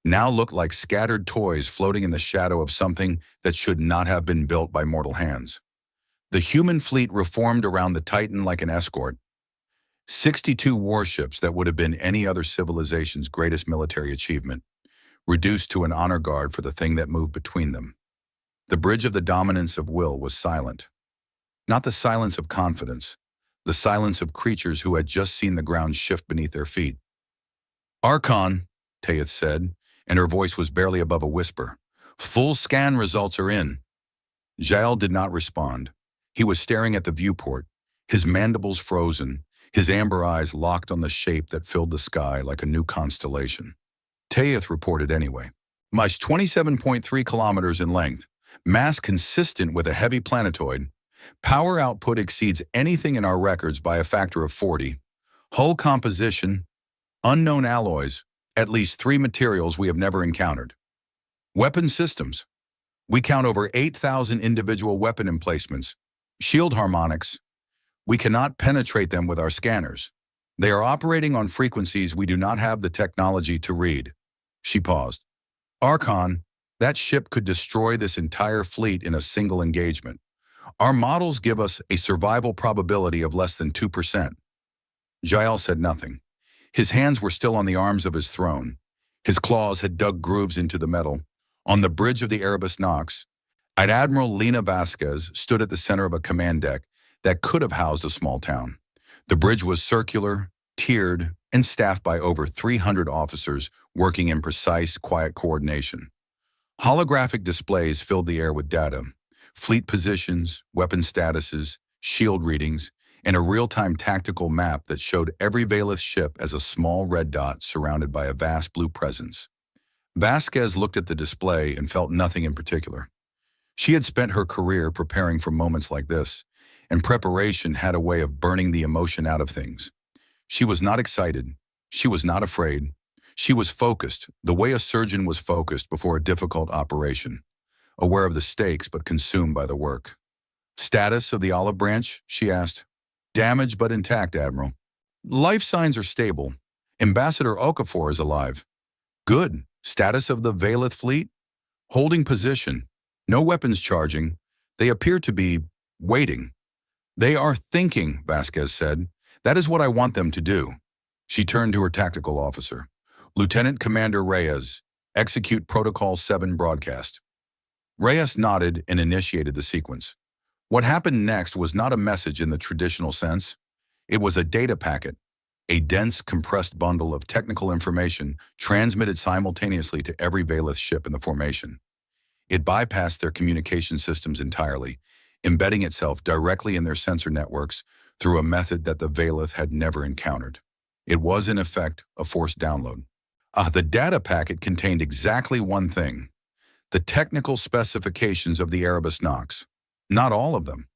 now looked like scattered toys floating in the shadow of something that should not have been built by mortal hands. The human fleet reformed around the Titan like an escort. 62 warships that would have been any other civilization's greatest military achievement, reduced to an honor guard for the thing that moved between them. The bridge of the dominance of will was silent. Not the silence of confidence, the silence of creatures who had just seen the ground shift beneath their feet. "Archon," Teyeth said, and her voice was barely above a whisper. "Full scan results are in." Jael did not respond. He was staring at the viewport, his mandibles frozen, his amber eyes locked on the shape that filled the sky like a new constellation. Teyeth reported anyway. "Mach 27.3 kilometers in length, mass consistent with a heavy planetoid. Power output exceeds anything in our records by a factor of 40. Hull composition, unknown alloys, at least 3 materials we have never encountered. Weapon systems. We count over 8,000 individual weapon emplacements. Shield harmonics. We cannot penetrate them with our scanners. They are operating on frequencies we do not have the technology to read." She paused. "Archon, that ship could destroy this entire fleet in a single engagement. Our models give us a survival probability of less than 2%. Jael said nothing. His hands were still on the arms of his throne. His claws had dug grooves into the metal. On the bridge of the Erebus Knox, Admiral Lena Vasquez stood at the center of a command deck that could have housed a small town. The bridge was circular, tiered, and staffed by over 300 officers working in precise, quiet coordination. Holographic displays filled the air with data, fleet positions, weapon statuses, shield readings, and a real-time tactical map that showed every Valeth ship as a small red dot surrounded by a vast blue presence. Vasquez looked at the display and felt nothing in particular. She had spent her career preparing for moments like this, and preparation had a way of burning the emotion out of things. She was not excited. She was not afraid. She was focused, the way a surgeon was focused before a difficult operation, aware of the stakes but consumed by the work. "Status of the olive branch?" she asked. "Damaged but intact, Admiral. Life signs are stable. Ambassador Okafor is alive." "Good. Status of the Valeth fleet?" "Holding position. No weapons charging. They appear to be waiting." "They are thinking," Vasquez said. "That is what I want them to do." She turned to her tactical officer. "Lieutenant Commander Reyes, execute Protocol 7 broadcast." Reyes nodded and initiated the sequence. What happened next was not a message in the traditional sense. It was a data packet, a dense, compressed bundle of technical information transmitted simultaneously to every Valeth ship in the formation. It bypassed their communication systems entirely, embedding itself directly in their sensor networks through a method that the Valeth had never encountered. It was, in effect, a forced download. The data packet contained exactly one thing: the technical specifications of the Erebus Knox. Not all of them.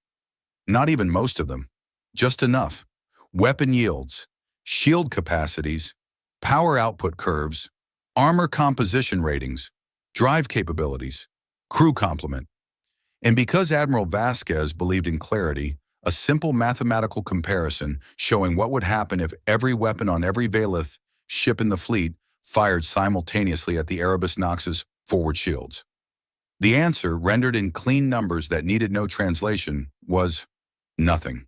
Not even most of them. Just enough. Weapon yields, shield capacities, power output curves, armor composition ratings, drive capabilities, crew complement. And because Admiral Vasquez believed in clarity, a simple mathematical comparison showing what would happen if every weapon on every Valeth ship in the fleet fired simultaneously at the Erebus Knox's forward shields. The answer, rendered in clean numbers that needed no translation, was nothing.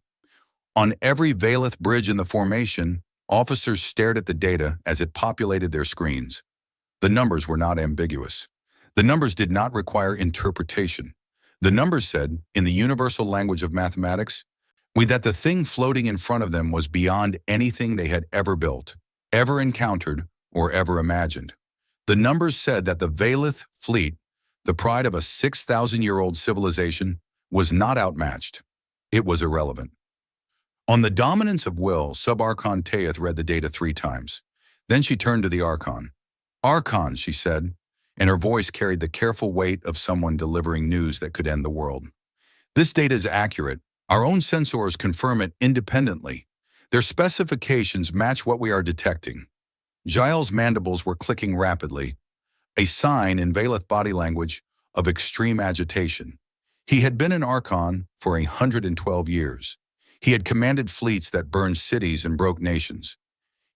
On every Valeth bridge in the formation, officers stared at the data as it populated their screens. The numbers were not ambiguous. The numbers did not require interpretation. The numbers said, in the universal language of mathematics, that the thing floating in front of them was beyond anything they had ever built, ever encountered, or ever imagined. The numbers said that the Valith fleet, the pride of a 6,000-year-old civilization, was not outmatched. It was irrelevant. On the dominance of will, Sub-Archon Taeth read the data 3 times. Then she turned to the Archon. "Archon," she said, and her voice carried the careful weight of someone delivering news that could end the world. "This data is accurate. Our own sensors confirm it independently. Their specifications match what we are detecting." Giles' mandibles were clicking rapidly, a sign in Valith body language of extreme agitation. He had been an Archon for 112 years. He had commanded fleets that burned cities and broke nations.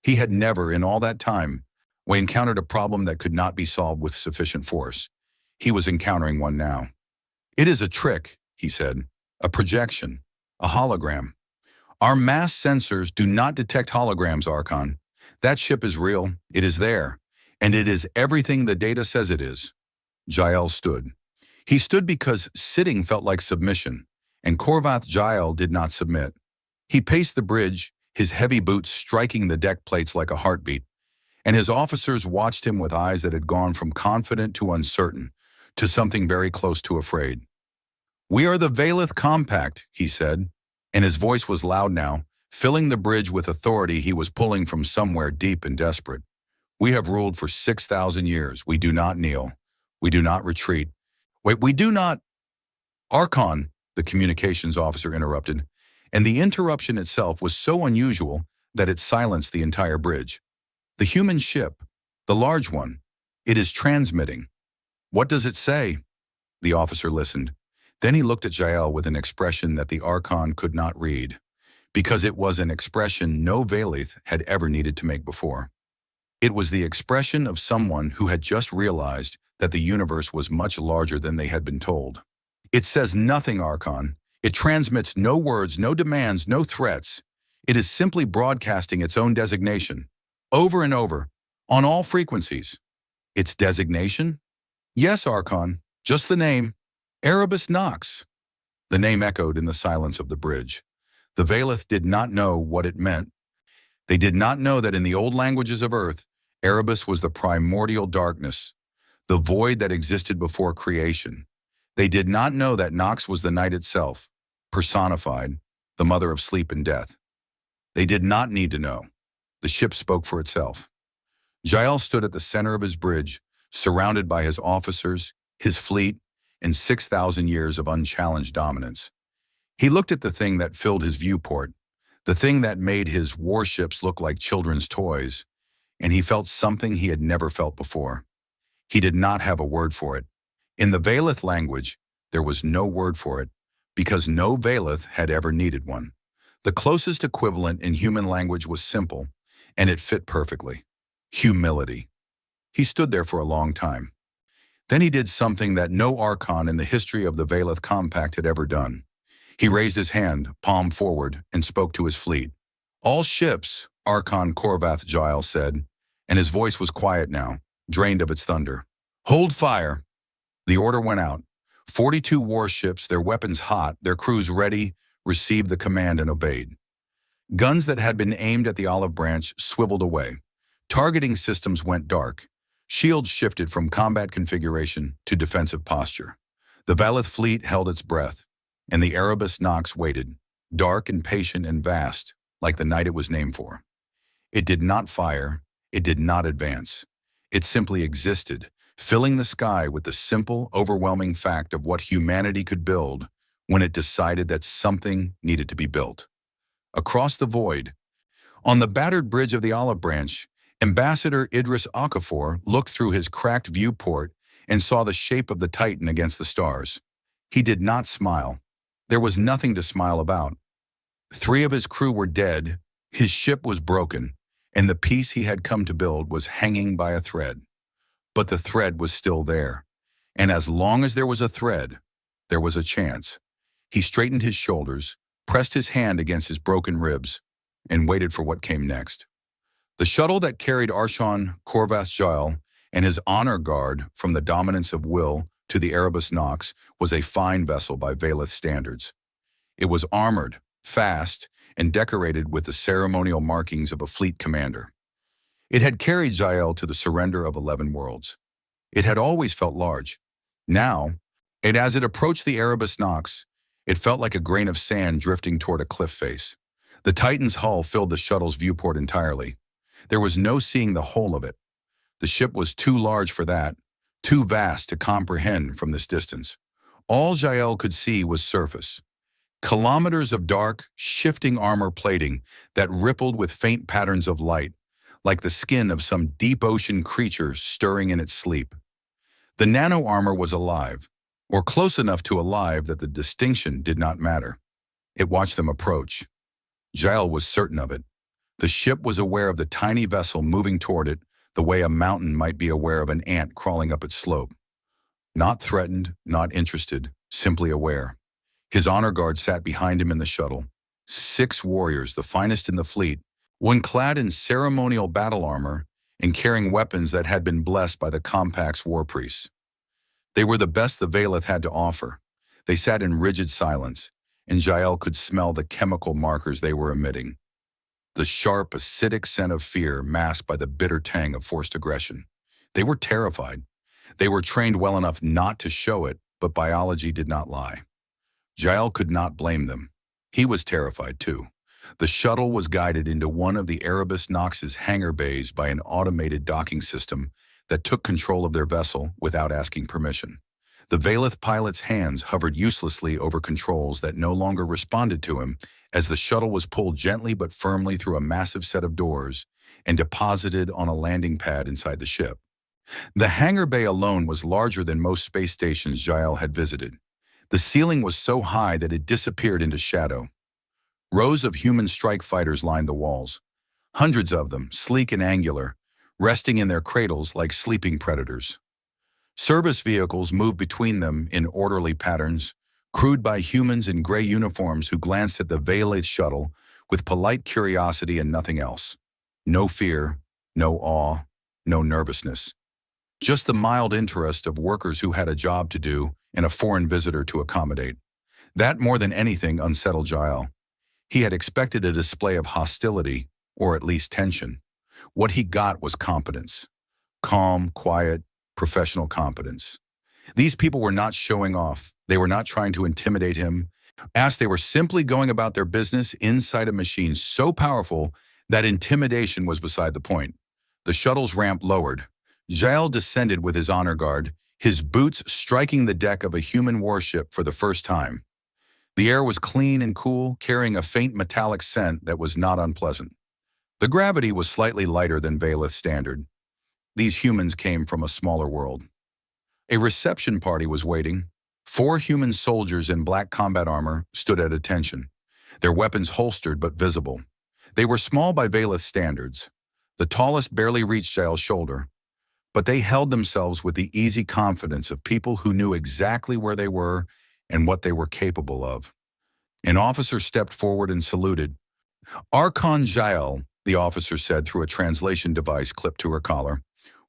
He had never, in all that time, encountered a problem that could not be solved with sufficient force. He was encountering one now. "It is a trick," he said, "a projection, a hologram. Our mass sensors do not detect holograms, Archon. That ship is real, it is there, and it is everything the data says it is." Giles stood. He stood because sitting felt like submission, and Korvath Giles did not submit. He paced the bridge, his heavy boots striking the deck plates like a heartbeat, and his officers watched him with eyes that had gone from confident to uncertain, to something very close to afraid. "We are the Valith Compact," he said, and his voice was loud now, filling the bridge with authority he was pulling from somewhere deep and desperate. "We have ruled for 6,000 years. We do not kneel. We do not retreat. We do not—" "Archon," the communications officer interrupted, and the interruption itself was so unusual that it silenced the entire bridge. "The human ship, the large one, it is transmitting." "What does it say?" The officer listened. Then he looked at Jael with an expression that the Archon could not read, because it was an expression no Valith had ever needed to make before. It was the expression of someone who had just realized that the universe was much larger than they had been told. "It says nothing, Archon. It transmits no words, no demands, no threats. It is simply broadcasting its own designation, over and over, on all frequencies." "Its designation?" "Yes, Archon, just the name. Erebus Nox." The name echoed in the silence of the bridge. The Valith did not know what it meant. They did not know that in the old languages of Earth, Erebus was the primordial darkness, the void that existed before creation. They did not know that Nox was the night itself, personified, the mother of sleep and death. They did not need to know. The ship spoke for itself. Giles stood at the center of his bridge, surrounded by his officers, his fleet, and 6,000 years of unchallenged dominance. He looked at the thing that filled his viewport, the thing that made his warships look like children's toys, and he felt something he had never felt before. He did not have a word for it. In the Valith language, there was no word for it, because no Valith had ever needed one. The closest equivalent in human language was simple, and it fit perfectly: humility. He stood there for a long time. Then he did something that no Archon in the history of the Valith Compact had ever done. He raised his hand, palm forward, and spoke to his fleet. "All ships," Archon Korvath Giles said, and his voice was quiet now, drained of its thunder. "Hold fire." The order went out. 42 warships, their weapons hot, their crews ready, received the command and obeyed. Guns that had been aimed at the olive branch swiveled away. Targeting systems went dark. Shields shifted from combat configuration to defensive posture. The Valith fleet held its breath, and the Erebus Nox waited, dark and patient and vast, like the night it was named for. It did not fire, it did not advance. It simply existed, filling the sky with the simple, overwhelming fact of what humanity could build when it decided that something needed to be built. Across the void, on the battered bridge of the olive branch, Ambassador Idris Okafor looked through his cracked viewport and saw the shape of the Titan against the stars. He did not smile. There was nothing to smile about. 3 of his crew were dead, his ship was broken, and the piece he had come to build was hanging by a thread. But the thread was still there, and as long as there was a thread, there was a chance. He straightened his shoulders, pressed his hand against his broken ribs, and waited for what came next. The shuttle that carried Archon Korvath Giles and his honor guard, from the dominance of will to the Erebus Nox, was a fine vessel by Valeth standards. It was armored, fast, and decorated with the ceremonial markings of a fleet commander. It had carried Jael to the surrender of 11 worlds. It had always felt large. Now, and as it approached the Erebus Nox, it felt like a grain of sand drifting toward a cliff face. The Titan's hull filled the shuttle's viewport entirely. There was no seeing the whole of it. The ship was too large for that, too vast to comprehend from this distance. All Jael could see was surface. Kilometers of dark, shifting armor plating that rippled with faint patterns of light, like the skin of some deep ocean creature stirring in its sleep. The nano-armor was alive, or close enough to alive that the distinction did not matter. It watched them approach. Jael was certain of it. The ship was aware of the tiny vessel moving toward it the way a mountain might be aware of an ant crawling up its slope. Not threatened, not interested, simply aware. His honor guard sat behind him in the shuttle. 6 warriors, the finest in the fleet, one clad in ceremonial battle armor and carrying weapons that had been blessed by the Compact's war priests. They were the best the Valeth had to offer. They sat in rigid silence, and Jael could smell the chemical markers they were emitting. The sharp, acidic scent of fear masked by the bitter tang of forced aggression. They were terrified. They were trained well enough not to show it, but biology did not lie. Jael could not blame them. He was terrified too. The shuttle was guided into one of the Erebus Nox's hangar bays by an automated docking system that took control of their vessel without asking permission. The Valeth pilot's hands hovered uselessly over controls that no longer responded to him as the shuttle was pulled gently but firmly through a massive set of doors and deposited on a landing pad inside the ship. The hangar bay alone was larger than most space stations Jael had visited. The ceiling was so high that it disappeared into shadow. Rows of human strike fighters lined the walls. Hundreds of them, sleek and angular, resting in their cradles like sleeping predators. Service vehicles moved between them in orderly patterns, crewed by humans in gray uniforms who glanced at the Valeth shuttle with polite curiosity and nothing else. No fear, no awe, no nervousness. Just the mild interest of workers who had a job to do and a foreign visitor to accommodate. That, more than anything, unsettled Jael. He had expected a display of hostility, or at least tension. What he got was competence. Calm, quiet, professional competence. These people were not showing off. They were not trying to intimidate him. They were simply going about their business inside a machine so powerful that intimidation was beside the point. The shuttle's ramp lowered. Jael descended with his honor guard, his boots striking the deck of a human warship for the first time. The air was clean and cool, carrying a faint metallic scent that was not unpleasant. The gravity was slightly lighter than Valeth's standard. These humans came from a smaller world. A reception party was waiting. 4 human soldiers in black combat armor stood at attention, their weapons holstered but visible. They were small by Valeth's standards. The tallest barely reached Jael's shoulder, but they held themselves with the easy confidence of people who knew exactly where they were and what they were capable of. An officer stepped forward and saluted. "Archon Jael," the officer said through a translation device clipped to her collar.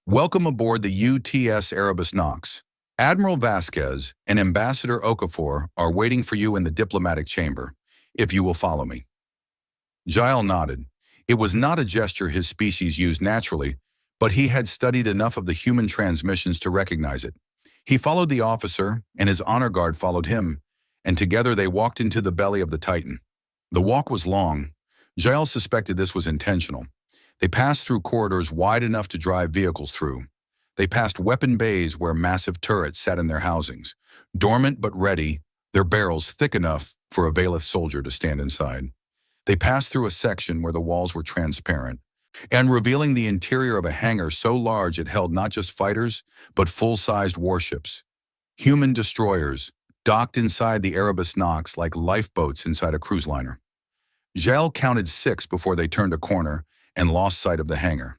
"Welcome aboard the UTS Erebus Nox. Admiral Vasquez and Ambassador Okafor are waiting for you in the diplomatic chamber, if you will follow me." Jael nodded. It was not a gesture his species used naturally, but he had studied enough of the human transmissions to recognize it. He followed the officer, and his honor guard followed him, and together they walked into the belly of the Titan. The walk was long. Jael suspected this was intentional. They passed through corridors wide enough to drive vehicles through. They passed weapon bays where massive turrets sat in their housings, dormant but ready, their barrels thick enough for a Valeth soldier to stand inside. They passed through a section where the walls were transparent, and revealing the interior of a hangar so large it held not just fighters, but full-sized warships. Human destroyers, docked inside the Erebus Nox like lifeboats inside a cruise liner. Jael counted 6 before they turned a corner and lost sight of the hangar.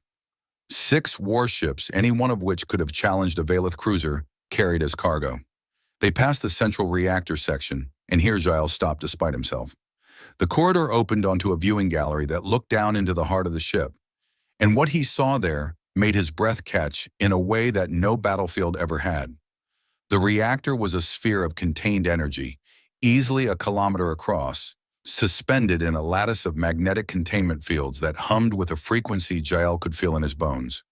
6 warships, any one of which could have challenged a Valeth cruiser, carried as cargo. They passed the central reactor section, and here Jael stopped despite himself. The corridor opened onto a viewing gallery that looked down into the heart of the ship. And what he saw there made his breath catch in a way that no battlefield ever had. The reactor was a sphere of contained energy, easily a kilometer across, suspended in a lattice of magnetic containment fields that hummed with a frequency Jael could feel in his bones.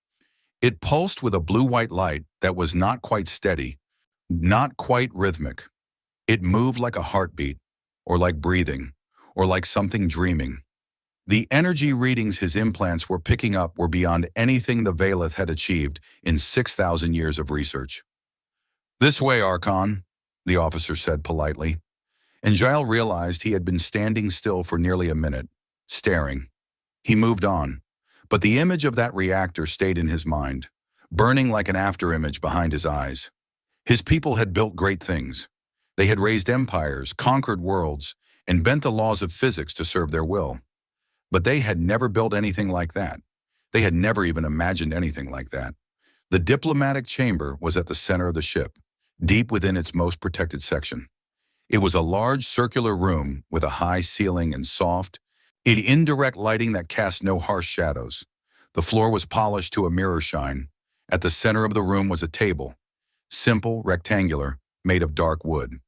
It pulsed with a blue-white light that was not quite steady, not quite rhythmic. It moved like a heartbeat, or like breathing, or like something dreaming. The energy readings his implants were picking up were beyond anything the Valeth had achieved in 6,000 years of research. "This way, Archon," the officer said politely, and Jael realized he had been standing still for nearly a minute, staring. He moved on, but the image of that reactor stayed in his mind, burning like an afterimage behind his eyes. His people had built great things. They had raised empires, conquered worlds, and bent the laws of physics to serve their will. But they had never built anything like that. They had never even imagined anything like that. The diplomatic chamber was at the center of the ship, deep within its most protected section. It was a large circular room with a high ceiling and soft, indirect lighting that cast no harsh shadows. The floor was polished to a mirror shine. At the center of the room was a table, simple, rectangular, made of dark wood.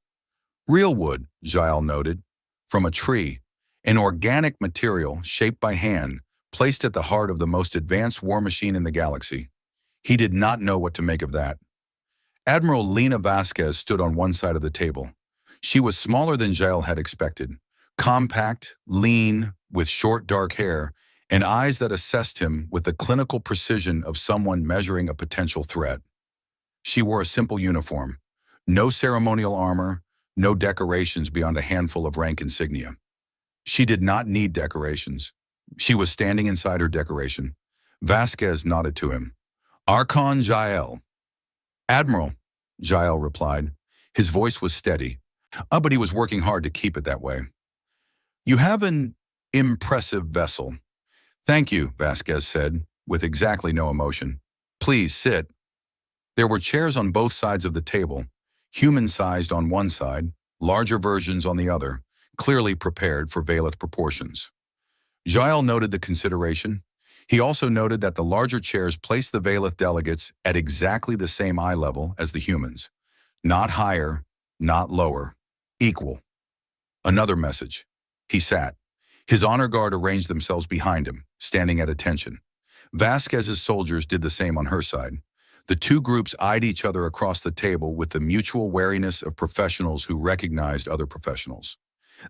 Real wood, Jael noted, from a tree, an organic material shaped by hand, placed at the heart of the most advanced war machine in the galaxy. He did not know what to make of that. Admiral Lena Vasquez stood on one side of the table. She was smaller than Jael had expected, compact, lean, with short dark hair, and eyes that assessed him with the clinical precision of someone measuring a potential threat. She wore a simple uniform, no ceremonial armor, no decorations beyond a handful of rank insignia. She did not need decorations. She was standing inside her decoration. Vasquez nodded to him. "Archon Jael." "Admiral," Jael replied. His voice was steady, but he was working hard to keep it that way. "You have an impressive vessel." "Thank you," Vasquez said, with exactly no emotion. "Please sit." There were chairs on both sides of the table, human-sized on one side, larger versions on the other, clearly prepared for Valeth proportions. Jael noted the consideration. He also noted that the larger chairs placed the Valeth delegates at exactly the same eye level as the humans. Not higher, not lower, equal. Another message. He sat. His honor guard arranged themselves behind him, standing at attention. Vasquez's soldiers did the same on her side. The two groups eyed each other across the table with the mutual wariness of professionals who recognized other professionals.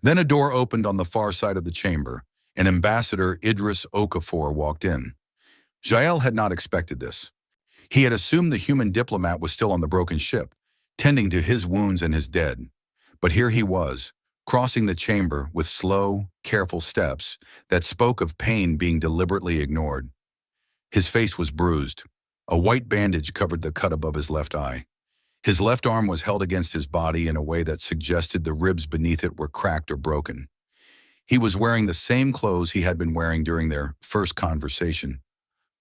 Then a door opened on the far side of the chamber, and Ambassador Idris Okafor walked in. Jael had not expected this. He had assumed the human diplomat was still on the broken ship, tending to his wounds and his dead. But here he was, crossing the chamber with slow, careful steps that spoke of pain being deliberately ignored. His face was bruised. A white bandage covered the cut above his left eye. His left arm was held against his body in a way that suggested the ribs beneath it were cracked or broken. He was wearing the same clothes he had been wearing during their first conversation,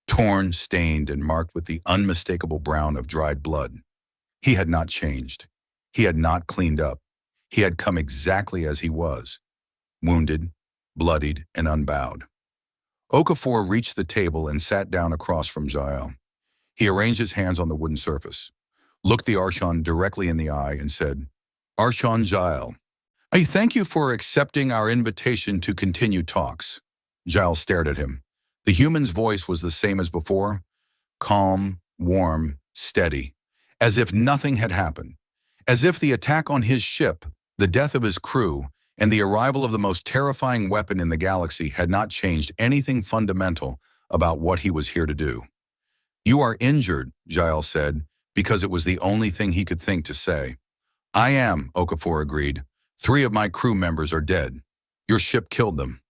torn, stained, and marked with the unmistakable brown of dried blood. He had not changed. He had not cleaned up. He had come exactly as he was, wounded, bloodied, and unbowed. Okafor reached the table and sat down across from Jael. He arranged his hands on the wooden surface, looked the Archon directly in the eye, and said, "Archon Jael, I thank you for accepting our invitation to continue talks." Jael stared at him. The human's voice was the same as before, calm, warm, steady, as if nothing had happened, as if the attack on his ship, the death of his crew, and the arrival of the most terrifying weapon in the galaxy had not changed anything fundamental about what he was here to do. "You are injured," Jael said, because it was the only thing he could think to say. "I am," Okafor agreed. "3 of my crew members are dead. Your ship killed them."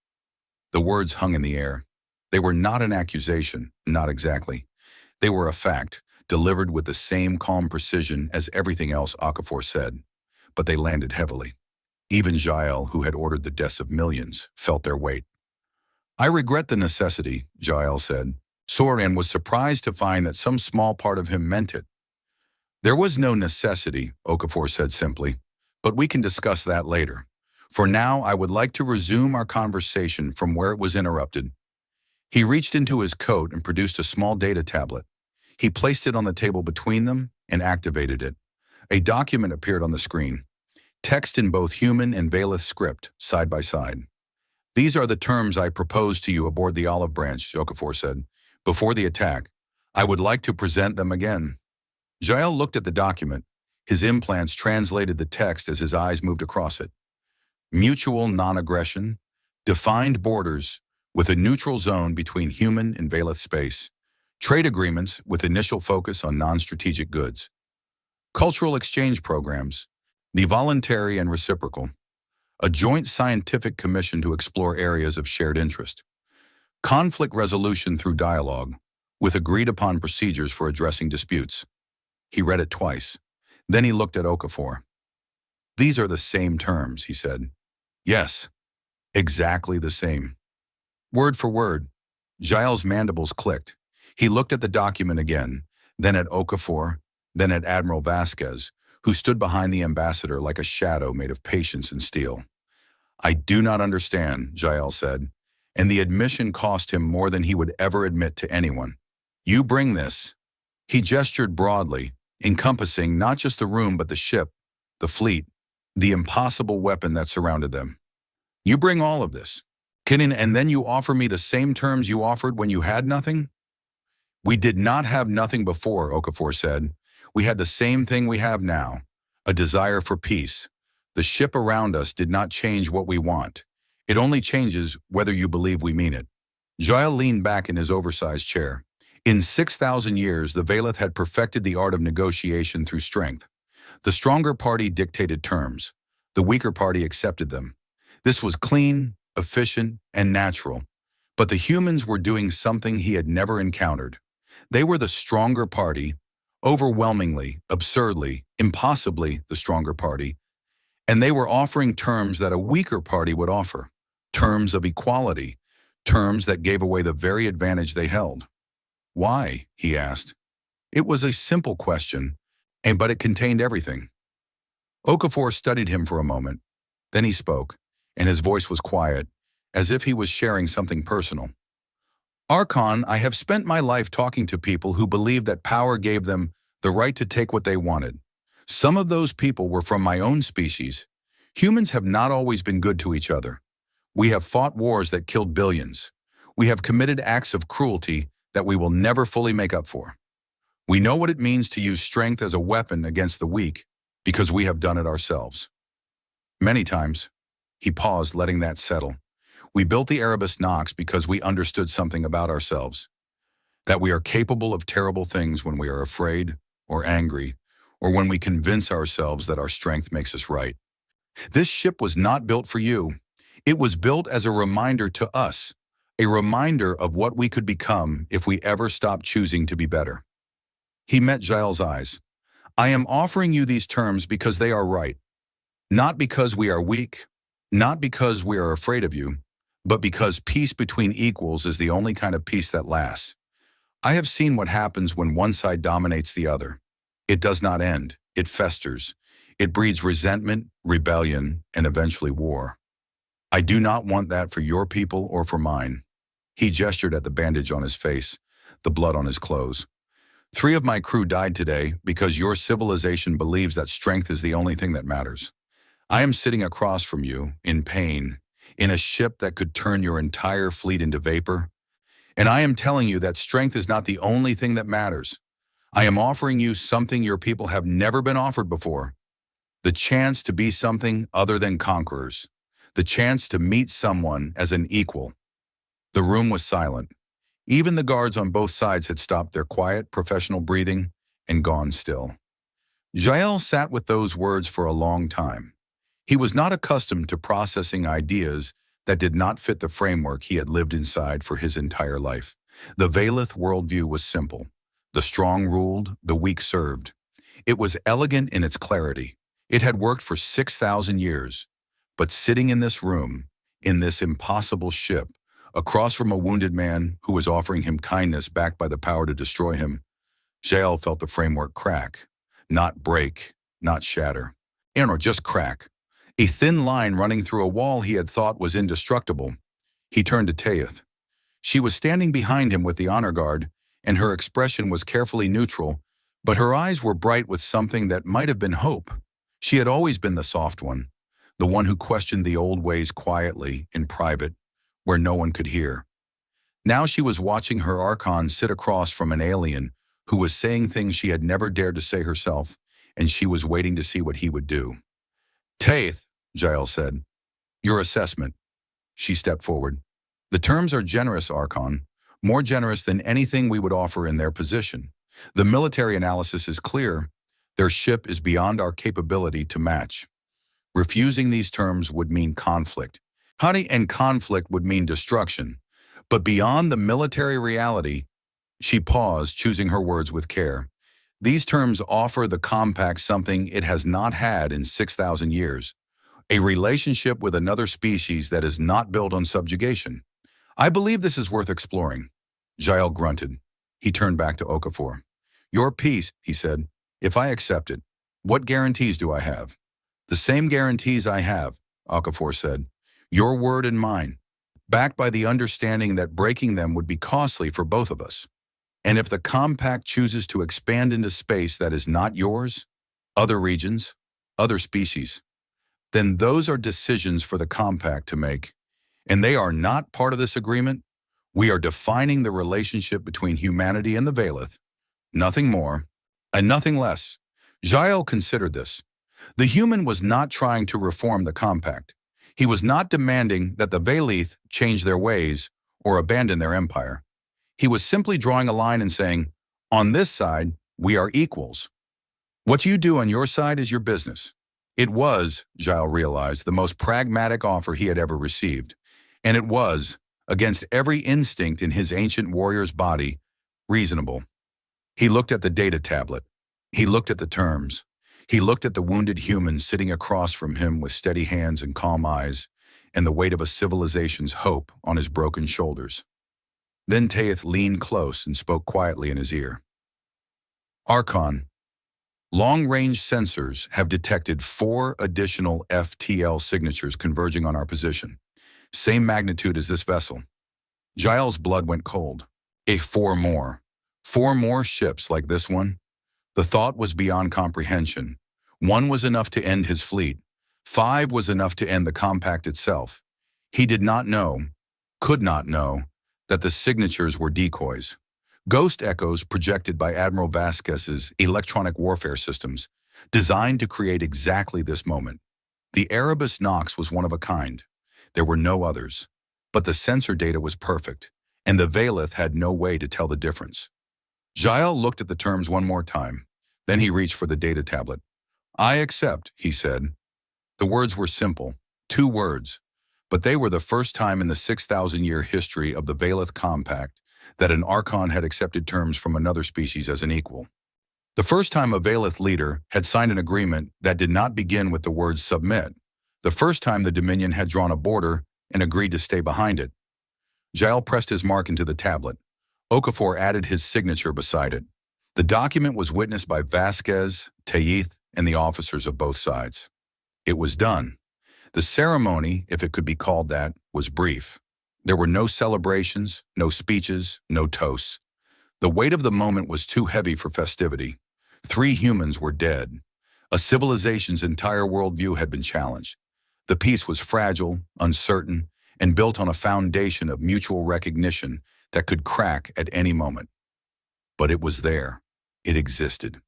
The words hung in the air. They were not an accusation, not exactly. They were a fact, delivered with the same calm precision as everything else Okafor said. But they landed heavily. Even Jael, who had ordered the deaths of millions, felt their weight. "I regret the necessity," Jael said. Soran was surprised to find that some small part of him meant it. "There was no necessity," Okafor said simply, "but we can discuss that later. For now, I would like to resume our conversation from where it was interrupted." He reached into his coat and produced a small data tablet. He placed it on the table between them and activated it. A document appeared on the screen. Text in both human and Valeth script, side by side. "These are the terms I proposed to you aboard the Olive Branch," Okafor said. "Before the attack, I would like to present them again." Jael looked at the document. His implants translated the text as his eyes moved across it. Mutual non-aggression, defined borders with a neutral zone between human and Valeth space, trade agreements with initial focus on non-strategic goods, cultural exchange programs, the voluntary and reciprocal, a joint scientific commission to explore areas of shared interest, conflict resolution through dialogue, with agreed-upon procedures for addressing disputes. He read it twice. Then he looked at Okafor. "These are the same terms," he said. "Yes, exactly the same." Word for word. Jael's mandibles clicked. He looked at the document again, then at Okafor, then at Admiral Vasquez, who stood behind the ambassador like a shadow made of patience and steel. "I do not understand," Jael said, and the admission cost him more than he would ever admit to anyone. "You bring this." He gestured broadly, encompassing not just the room but the ship, the fleet, the impossible weapon that surrounded them. "You bring all of this. And then you offer me the same terms you offered when you had nothing?" "We did not have nothing before," Okafor said. "We had the same thing we have now, a desire for peace. The ship around us did not change what we want. It only changes whether you believe we mean it." Jael leaned back in his oversized chair. In 6,000 years, the Valeth had perfected the art of negotiation through strength. The stronger party dictated terms. The weaker party accepted them. This was clean, efficient, and natural. But the humans were doing something he had never encountered. They were the stronger party, overwhelmingly, absurdly, impossibly the stronger party, and they were offering terms that a weaker party would offer, terms of equality, terms that gave away the very advantage they held. "Why?" he asked. It was a simple question, but it contained everything. Okafor studied him for a moment. Then he spoke, and his voice was quiet, as if he was sharing something personal. "Archon, I have spent my life talking to people who believed that power gave them the right to take what they wanted. Some of those people were from my own species. Humans have not always been good to each other. We have fought wars that killed billions. We have committed acts of cruelty that we will never fully make up for. We know what it means to use strength as a weapon against the weak because we have done it ourselves. Many times." He paused, letting that settle. "We built the Erebus Nox because we understood something about ourselves, that we are capable of terrible things when we are afraid or angry, or when we convince ourselves that our strength makes us right. This ship was not built for you. It was built as a reminder to us, a reminder of what we could become if we ever stopped choosing to be better." He met Jael's eyes. "I am offering you these terms because they are right. Not because we are weak, not because we are afraid of you, but because peace between equals is the only kind of peace that lasts. I have seen what happens when one side dominates the other. It does not end. It festers. It breeds resentment, rebellion, and eventually war. I do not want that for your people or for mine." He gestured at the bandage on his face, the blood on his clothes. 3 of my crew died today because your civilization believes that strength is the only thing that matters. I am sitting across from you, in pain, in a ship that could turn your entire fleet into vapor, and I am telling you that strength is not the only thing that matters. I am offering you something your people have never been offered before, the chance to be something other than conquerors, the chance to meet someone as an equal." The room was silent. Even the guards on both sides had stopped their quiet, professional breathing and gone still. Jael sat with those words for a long time. He was not accustomed to processing ideas that did not fit the framework he had lived inside for his entire life. The Valeth worldview was simple. The strong ruled, the weak served. It was elegant in its clarity. It had worked for 6,000 years. But sitting in this room, in this impossible ship, across from a wounded man who was offering him kindness backed by the power to destroy him, Jael felt the framework crack. Not break, not shatter. Or just crack. A thin line running through a wall he had thought was indestructible. He turned to Taeth. She was standing behind him with the honor guard, and her expression was carefully neutral, but her eyes were bright with something that might have been hope. She had always been the soft one, the one who questioned the old ways quietly, in private, where no one could hear. Now she was watching her Archon sit across from an alien who was saying things she had never dared to say herself, and she was waiting to see what he would do. "Taith," Jael said, "your assessment." She stepped forward. "The terms are generous, Archon, more generous than anything we would offer in their position. The military analysis is clear. Their ship is beyond our capability to match. Refusing these terms would mean conflict. And conflict would mean destruction. But beyond the military reality," she paused, choosing her words with care, "these terms offer the compact something it has not had in 6,000 years, a relationship with another species that is not built on subjugation. I believe this is worth exploring." Jael grunted. He turned back to Okafor. "Your peace," he said. "If I accept it, what guarantees do I have?" "The same guarantees I have," Okafor said. "Your word and mine, backed by the understanding that breaking them would be costly for both of us. And if the compact chooses to expand into space that is not yours, other regions, other species, then those are decisions for the compact to make. And they are not part of this agreement. We are defining the relationship between humanity and the Valeth, nothing more and nothing less." Jael considered this. The human was not trying to reform the compact. He was not demanding that the Valeth change their ways or abandon their empire. He was simply drawing a line and saying, "On this side, we are equals. What you do on your side is your business." It was, Jael realized, the most pragmatic offer he had ever received. And it was, against every instinct in his ancient warrior's body, reasonable. He looked at the data tablet. He looked at the terms. He looked at the wounded human sitting across from him with steady hands and calm eyes, and the weight of a civilization's hope on his broken shoulders. Then Taith leaned close and spoke quietly in his ear. "Archon, long-range sensors have detected 4 additional FTL signatures converging on our position. Same magnitude as this vessel." Jael's blood went cold. 4 more. 4 more ships like this one? The thought was beyond comprehension. 1 was enough to end his fleet. 5 was enough to end the compact itself. He did not know, could not know, that the signatures were decoys. Ghost echoes projected by Admiral Vasquez's electronic warfare systems, designed to create exactly this moment. The Erebus Nox was one of a kind. There were no others. But the sensor data was perfect, and the Valeth had no way to tell the difference. Jael looked at the terms one more time. Then he reached for the data tablet. "I accept," he said. The words were simple, 2 words, but they were the first time in the 6,000-year history of the Valeth Compact that an Archon had accepted terms from another species as an equal. The first time a Valeth leader had signed an agreement that did not begin with the words submit. The first time the Dominion had drawn a border and agreed to stay behind it. Jael pressed his mark into the tablet. Okafor added his signature beside it. The document was witnessed by Vasquez, Taith, and the officers of both sides. It was done. The ceremony, if it could be called that, was brief. There were no celebrations, no speeches, no toasts. The weight of the moment was too heavy for festivity. 3 humans were dead. A civilization's entire worldview had been challenged. The peace was fragile, uncertain, and built on a foundation of mutual recognition that could crack at any moment. But it was there. It existed.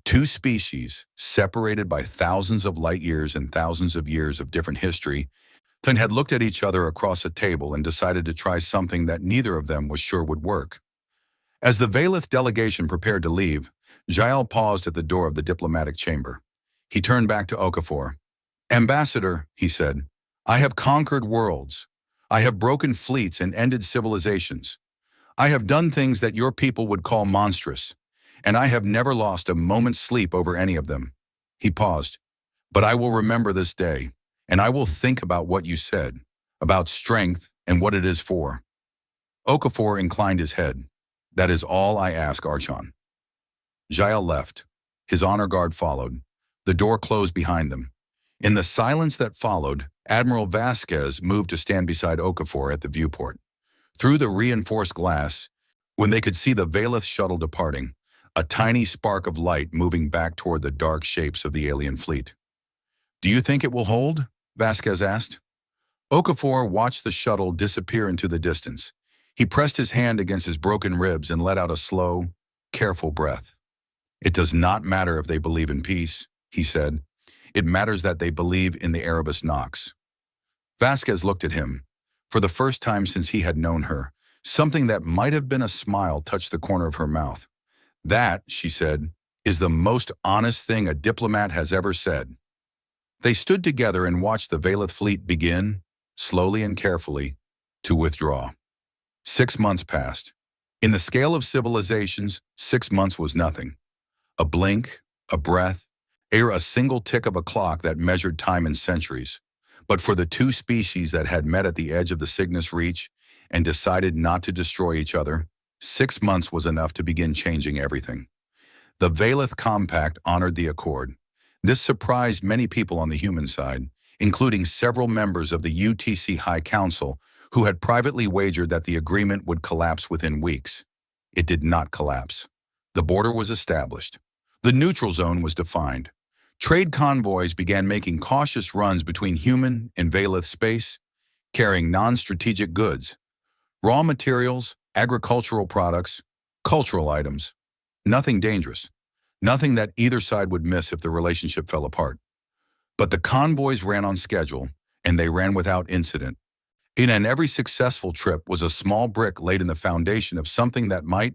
2 species, separated by thousands of light years and thousands of years of different history, had looked at each other across a table and decided to try something that neither of them was sure would work. As the Valeth delegation prepared to leave, Jael paused at the door of the diplomatic chamber. He turned back to Okafor. "Ambassador," he said, "I have conquered worlds. I have broken fleets and ended civilizations. I have done things that your people would call monstrous, and I have never lost a moment's sleep over any of them." He paused. "But I will remember this day, and I will think about what you said, about strength and what it is for." Okafor inclined his head. "That is all I ask, Archon." Jael left. His honor guard followed. The door closed behind them. In the silence that followed, Admiral Vasquez moved to stand beside Okafor at the viewport. Through the reinforced glass, when they could see the Valeth shuttle departing, a tiny spark of light moving back toward the dark shapes of the alien fleet. "Do you think it will hold?" Vasquez asked. Okafor watched the shuttle disappear into the distance. He pressed his hand against his broken ribs and let out a slow, careful breath. "It does not matter if they believe in peace," he said. "It matters that they believe in the Erebus Nox." Vasquez looked at him. For the first time since he had known her, something that might have been a smile touched the corner of her mouth. "That," she said, "is the most honest thing a diplomat has ever said." They stood together and watched the Valeth fleet begin, slowly and carefully, to withdraw. 6 months passed. In the scale of civilizations, 6 months was nothing. A blink, a breath, ere a single tick of a clock that measured time in centuries. But for the two species that had met at the edge of the Cygnus Reach and decided not to destroy each other, 6 months was enough to begin changing everything. The Valeth Compact honored the accord. This surprised many people on the human side, including several members of the UTC High Council who had privately wagered that the agreement would collapse within weeks. It did not collapse. The border was established. The neutral zone was defined. Trade convoys began making cautious runs between human and Valeth space, carrying non-strategic goods, raw materials, agricultural products, cultural items. Nothing dangerous. Nothing that either side would miss if the relationship fell apart. But the convoys ran on schedule, and they ran without incident. In and every successful trip was a small brick laid in the foundation of something that might,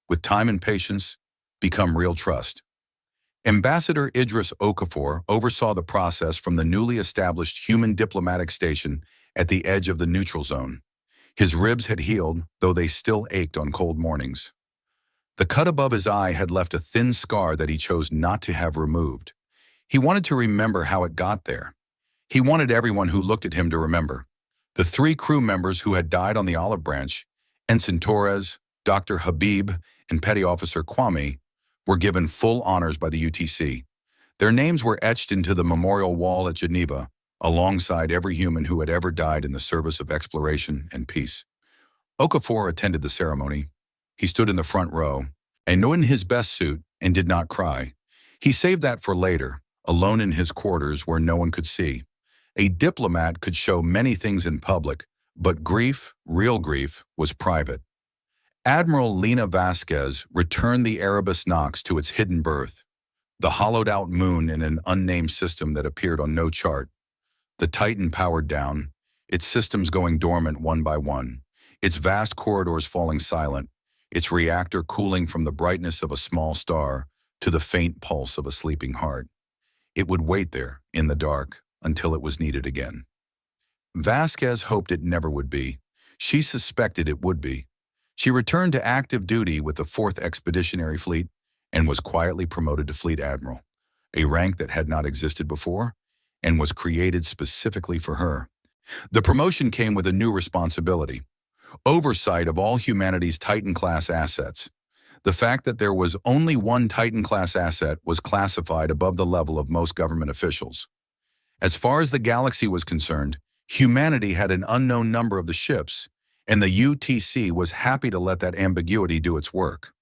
with time and patience, become real trust. Ambassador Idris Okafor oversaw the process from the newly established human diplomatic station at the edge of the neutral zone. His ribs had healed, though they still ached on cold mornings. The cut above his eye had left a thin scar that he chose not to have removed. He wanted to remember how it got there. He wanted everyone who looked at him to remember. The 3 crew members who had died on the Olive Branch, Ensign Torres, Dr. Habib, and Petty Officer Kwame, were given full honors by the UTC. Their names were etched into the memorial wall at Geneva, alongside every human who had ever died in the service of exploration and peace. Okafor attended the ceremony. He stood in the front row, and in his best suit, and did not cry. He saved that for later, alone in his quarters where no one could see. A diplomat could show many things in public, but grief, real grief, was private. Admiral Lena Vasquez returned the Erebus Nox to its hidden berth, the hollowed-out moon in an unnamed system that appeared on no chart. The Titan powered down, its systems going dormant one by one, its vast corridors falling silent, its reactor cooling from the brightness of a small star to the faint pulse of a sleeping heart. It would wait there, in the dark, until it was needed again. Vasquez hoped it never would be. She suspected it would be. She returned to active duty with the 4th Expeditionary Fleet and was quietly promoted to Fleet Admiral, a rank that had not existed before and was created specifically for her. The promotion came with a new responsibility: oversight of all humanity's Titan-class assets. The fact that there was only one Titan-class asset was classified above the level of most government officials. As far as the galaxy was concerned, humanity had an unknown number of the ships, and the UTC was happy to let that ambiguity do its work.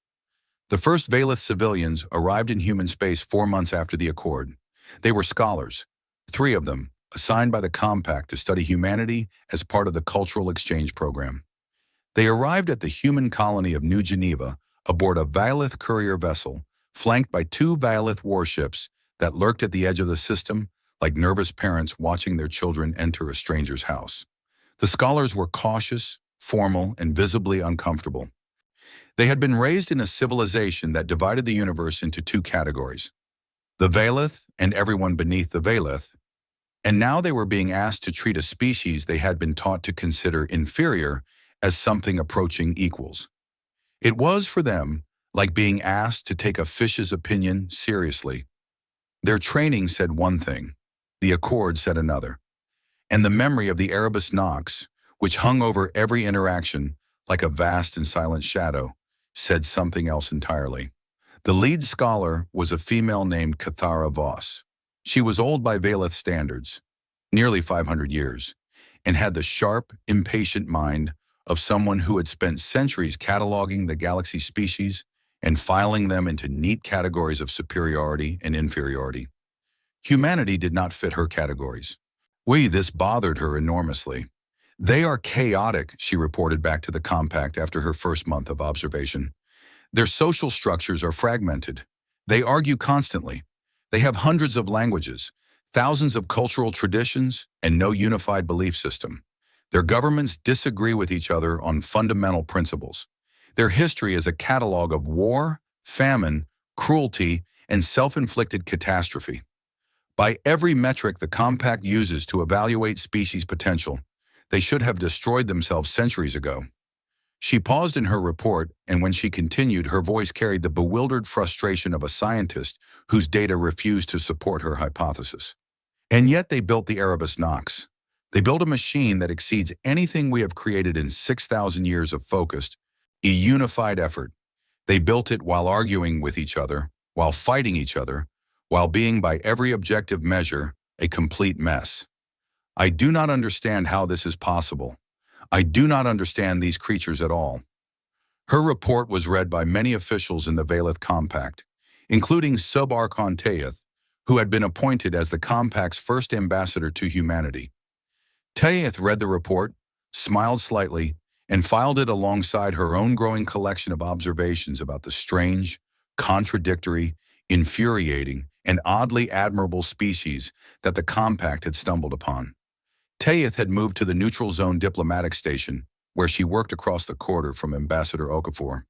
The first Valeth civilians arrived in human space 4 months after the accord. They were scholars, 3 of them, assigned by the Compact to study humanity as part of the cultural exchange program. They arrived at the human colony of New Geneva aboard a Valeth courier vessel, flanked by 2 Valeth warships that lurked at the edge of the system like nervous parents watching their children enter a stranger's house. The scholars were cautious, formal, and visibly uncomfortable. They had been raised in a civilization that divided the universe into 2 categories: the Valeth and everyone beneath the Valeth, and now they were being asked to treat a species they had been taught to consider inferior as something approaching equals. It was, for them, like being asked to take a fish's opinion seriously. Their training said one thing, the accord said another, and the memory of the Erebus Nox, which hung over every interaction like a vast and silent shadow, said something else entirely. The lead scholar was a female named Cathara Voss. She was old by Valeth standards, nearly 500 years, and had the sharp, impatient mind of someone who had spent centuries cataloging the galaxy's species and filing them into neat categories of superiority and inferiority. Humanity did not fit her categories. This bothered her enormously. They are chaotic, she reported back to the compact after her first month of observation. Their social structures are fragmented. They argue constantly. They have hundreds of languages, thousands of cultural traditions, and no unified belief system. Their governments disagree with each other on fundamental principles. Their history is a catalog of war, famine, cruelty, and self-inflicted catastrophe. By every metric the compact uses to evaluate species potential, they should have destroyed themselves centuries ago. She paused in her report, and when she continued, her voice carried the bewildered frustration of a scientist whose data refused to support her hypothesis. And yet they built the Erebus Nox. They built a machine that exceeds anything we have created in 6,000 years of focused, a unified effort. They built it while arguing with each other, while fighting each other, while being by every objective measure a complete mess. I do not understand how this is possible. I do not understand these creatures at all. Her report was read by many officials in the Valeth Compact, including Sub-Archon Tayeth, who had been appointed as the Compact's first ambassador to humanity. Tayeth read the report, smiled slightly, and filed it alongside her own growing collection of observations about the strange, contradictory, infuriating, and oddly admirable species that the Compact had stumbled upon. Tayeth had moved to the Neutral Zone diplomatic station, where she worked across the corridor from Ambassador Okafor.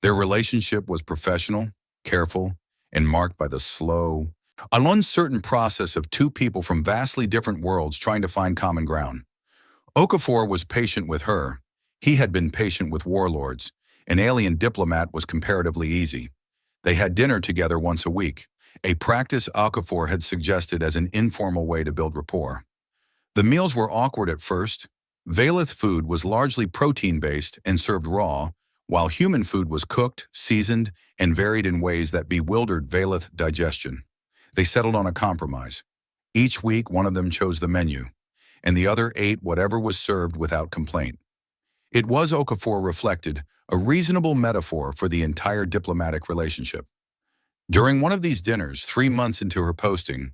Their relationship was professional, careful, and marked by the slow, uncertain process of two people from vastly different worlds trying to find common ground. Okafor was patient with her. He had been patient with warlords. An alien diplomat was comparatively easy. They had dinner together once a week, a practice Okafor had suggested as an informal way to build rapport. The meals were awkward at first. Valeth food was largely protein-based and served raw, while human food was cooked, seasoned, and varied in ways that bewildered Valeth digestion. They settled on a compromise. Each week, one of them chose the menu, and the other ate whatever was served without complaint. It was, Okafor reflected, a reasonable metaphor for the entire diplomatic relationship. During one of these dinners, 3 months into her posting,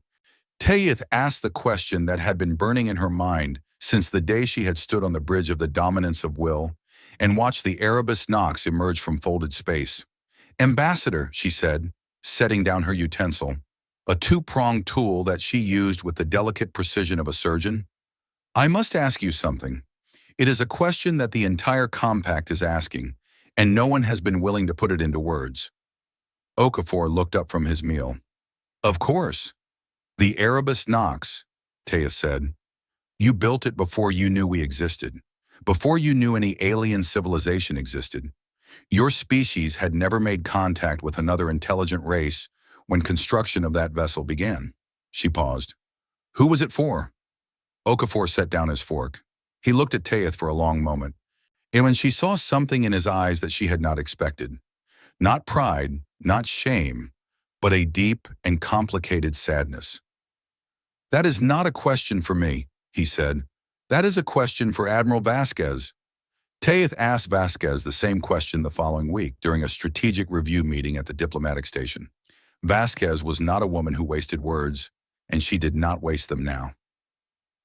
Tayeth asked the question that had been burning in her mind since the day she had stood on the bridge of the dominance of will and watched the Erebus Nox emerge from folded space. "Ambassador," she said, setting down her utensil, a two-pronged tool that she used with the delicate precision of a surgeon, "I must ask you something. It is a question that the entire compact is asking, and no one has been willing to put it into words." Okafor looked up from his meal. "Of course. The Erebus Nox," Tayeth said. "You built it before you knew we existed, before you knew any alien civilization existed. Your species had never made contact with another intelligent race when construction of that vessel began." She paused. "Who was it for?" Okafor set down his fork. He looked at Tayeth for a long moment, and when she saw something in his eyes that she had not expected. Not pride, not shame, but a deep and complicated sadness. "That is not a question for me," he said. "That is a question for Admiral Vasquez." Tayeth asked Vasquez the same question the following week during a strategic review meeting at the diplomatic station. Vasquez was not a woman who wasted words, and she did not waste them now.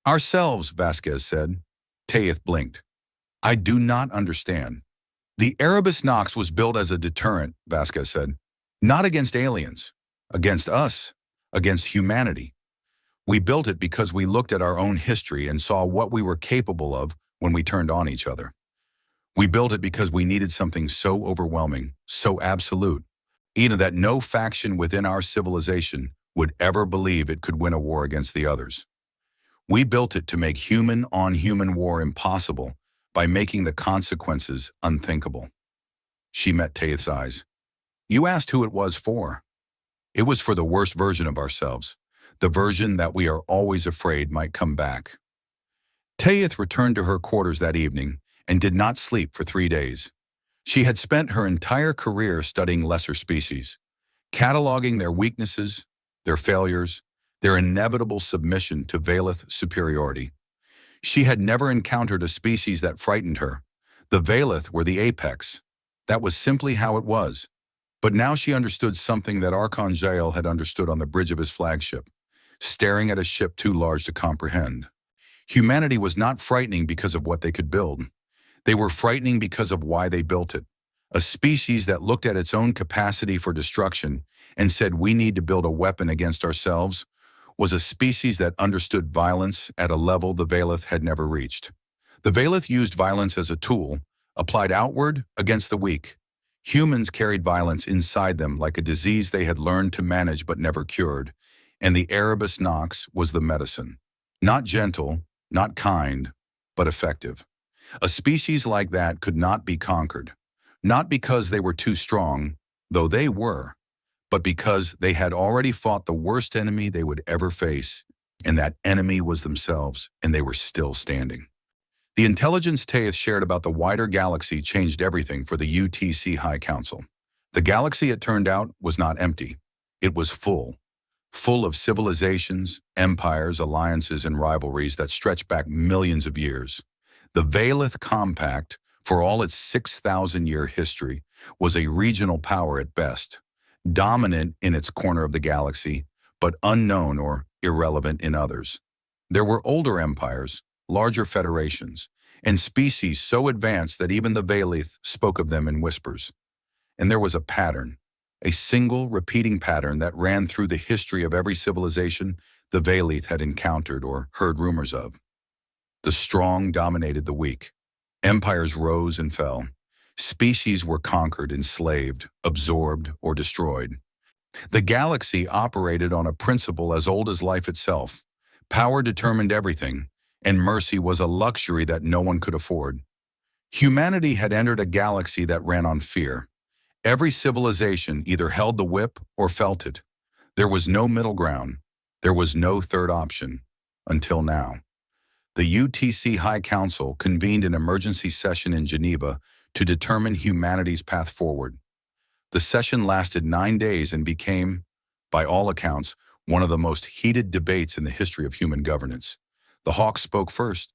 "Ourselves," Vasquez said. Tayeth blinked. "I do not understand." "The Erebus Nox was built as a deterrent," Vasquez said. "Not against aliens, against us, against humanity. We built it because we looked at our own history and saw what we were capable of when we turned on each other. We built it because we needed something so overwhelming, so absolute, even that no faction within our civilization would ever believe it could win a war against the others. We built it to make human-on-human war impossible by making the consequences unthinkable." She met Tayeth's eyes. "You asked who it was for. It was for the worst version of ourselves, the version that we are always afraid might come back." Tayeth returned to her quarters that evening and did not sleep for 3 days. She had spent her entire career studying lesser species, cataloging their weaknesses, their failures, their inevitable submission to Valeth superiority. She had never encountered a species that frightened her, The Valeth were the apex. That was simply how it was. But now she understood something that Archangel had understood on the bridge of his flagship, staring at a ship too large to comprehend. Humanity was not frightening because of what they could build. They were frightening because of why they built it. A species that looked at its own capacity for destruction and said we need to build a weapon against ourselves was a species that understood violence at a level the Valeth had never reached. The Valeth used violence as a tool, applied outward against the weak. Humans carried violence inside them like a disease they had learned to manage but never cured, and the Erebus Nox was the medicine. Not gentle, not kind, but effective. A species like that could not be conquered, not because they were too strong, though they were, but because they had already fought the worst enemy they would ever face, and that enemy was themselves, and they were still standing. The intelligence Taeth shared about the wider galaxy changed everything for the UTC High Council. The galaxy, it turned out, was not empty. It was full of civilizations, empires, alliances, and rivalries that stretched back millions of years. The Valeth Compact, for all its 6,000-year history, was a regional power at best, dominant in its corner of the galaxy, but unknown or irrelevant in others. There were older empires, larger federations, and species so advanced that even the Valeth spoke of them in whispers. And there was a pattern, a single repeating pattern that ran through the history of every civilization the Valeth had encountered or heard rumors of. The strong dominated the weak. Empires rose and fell. Species were conquered, enslaved, absorbed, or destroyed. The galaxy operated on a principle as old as life itself. Power determined everything, and mercy was a luxury that no one could afford. Humanity had entered a galaxy that ran on fear. Every civilization either held the whip or felt it. There was no middle ground. There was no third option, until now. The UTC High Council convened an emergency session in Geneva to determine humanity's path forward. The session lasted 9 days and became, by all accounts, one of the most heated debates in the history of human governance. The Hawks spoke first.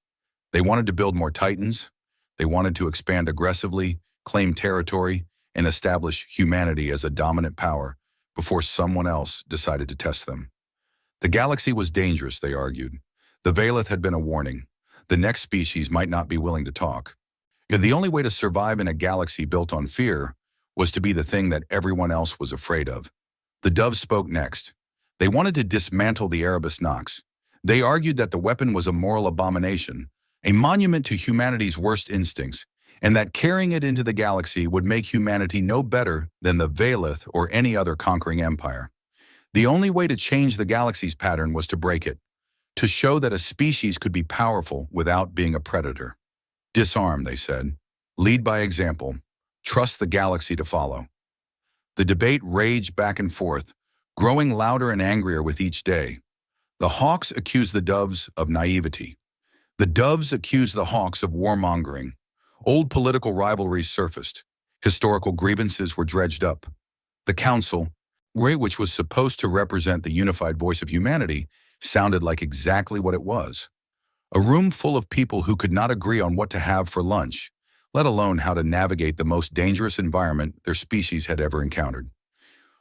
They wanted to build more Titans. They wanted to expand aggressively, claim territory, and establish humanity as a dominant power before someone else decided to test them. The galaxy was dangerous, they argued. The Valeth had been a warning. The next species might not be willing to talk. The only way to survive in a galaxy built on fear was to be the thing that everyone else was afraid of. The Doves spoke next. They wanted to dismantle the Erebus Nox. They argued that the weapon was a moral abomination, a monument to humanity's worst instincts, and that carrying it into the galaxy would make humanity no better than the Valeth or any other conquering empire. The only way to change the galaxy's pattern was to break it, to show that a species could be powerful without being a predator. Disarm, they said. Lead by example. Trust the galaxy to follow. The debate raged back and forth, growing louder and angrier with each day. The Hawks accused the Doves of naivety. The Doves accused the Hawks of warmongering. Old political rivalries surfaced. Historical grievances were dredged up. The Council, which was supposed to represent the unified voice of humanity, sounded like exactly what it was. A room full of people who could not agree on what to have for lunch, let alone how to navigate the most dangerous environment their species had ever encountered.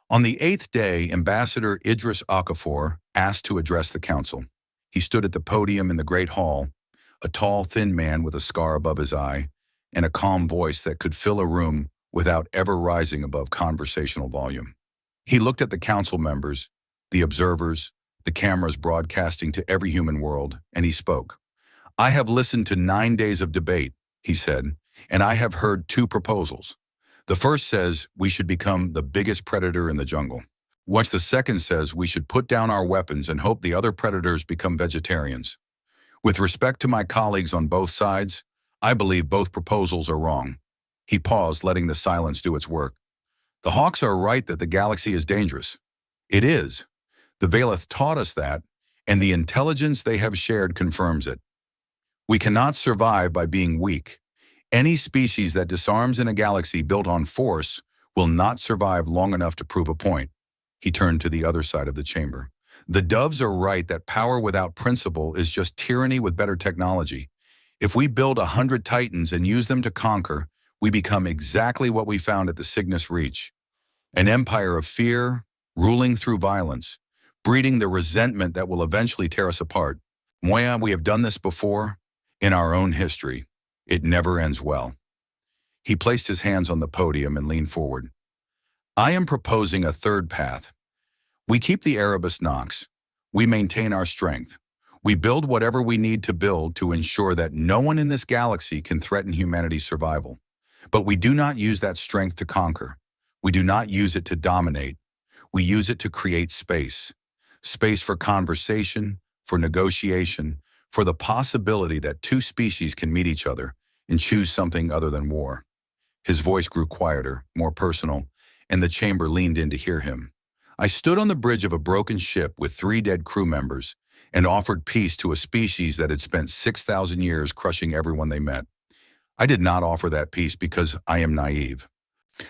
On the 8th day, Ambassador Idris Okafor asked to address the council. He stood at the podium in the Great Hall, a tall, thin man with a scar above his eye, and a calm voice that could fill a room without ever rising above conversational volume. He looked at the council members, the observers, the cameras broadcasting to every human world, and he spoke. "I have listened to 9 days of debate," he said, "and I have heard 2 proposals. The first says we should become the biggest predator in the jungle. Which the second says we should put down our weapons and hope the other predators become vegetarians. With respect to my colleagues on both sides, I believe both proposals are wrong." He paused, letting the silence do its work. "The Hawks are right that the galaxy is dangerous. It is. The Valeth taught us that, and the intelligence they have shared confirms it. We cannot survive by being weak. Any species that disarms in a galaxy built on force will not survive long enough to prove a point." He turned to the other side of the chamber. "The Doves are right that power without principle is just tyranny with better technology. If we build 100 Titans and use them to conquer, we become exactly what we found at the Cygnus Reach. An empire of fear, ruling through violence, breeding the resentment that will eventually tear us apart. Moya, we have done this before in our own history. It never ends well. He placed his hands on the podium and leaned forward. I am proposing a third path. We keep the Erebus Nox. We maintain our strength. We build whatever we need to build to ensure that no one in this galaxy can threaten humanity's survival. But we do not use that strength to conquer. We do not use it to dominate. We use it to create space. Space for conversation, for negotiation, for the possibility that two species can meet each other and choose something other than war. His voice grew quieter, more personal, and the chamber leaned in to hear him. I stood on the bridge of a broken ship with 3 dead crew members and offered peace to a species that had spent 6,000 years crushing everyone they met. I did not offer that peace because I am naive.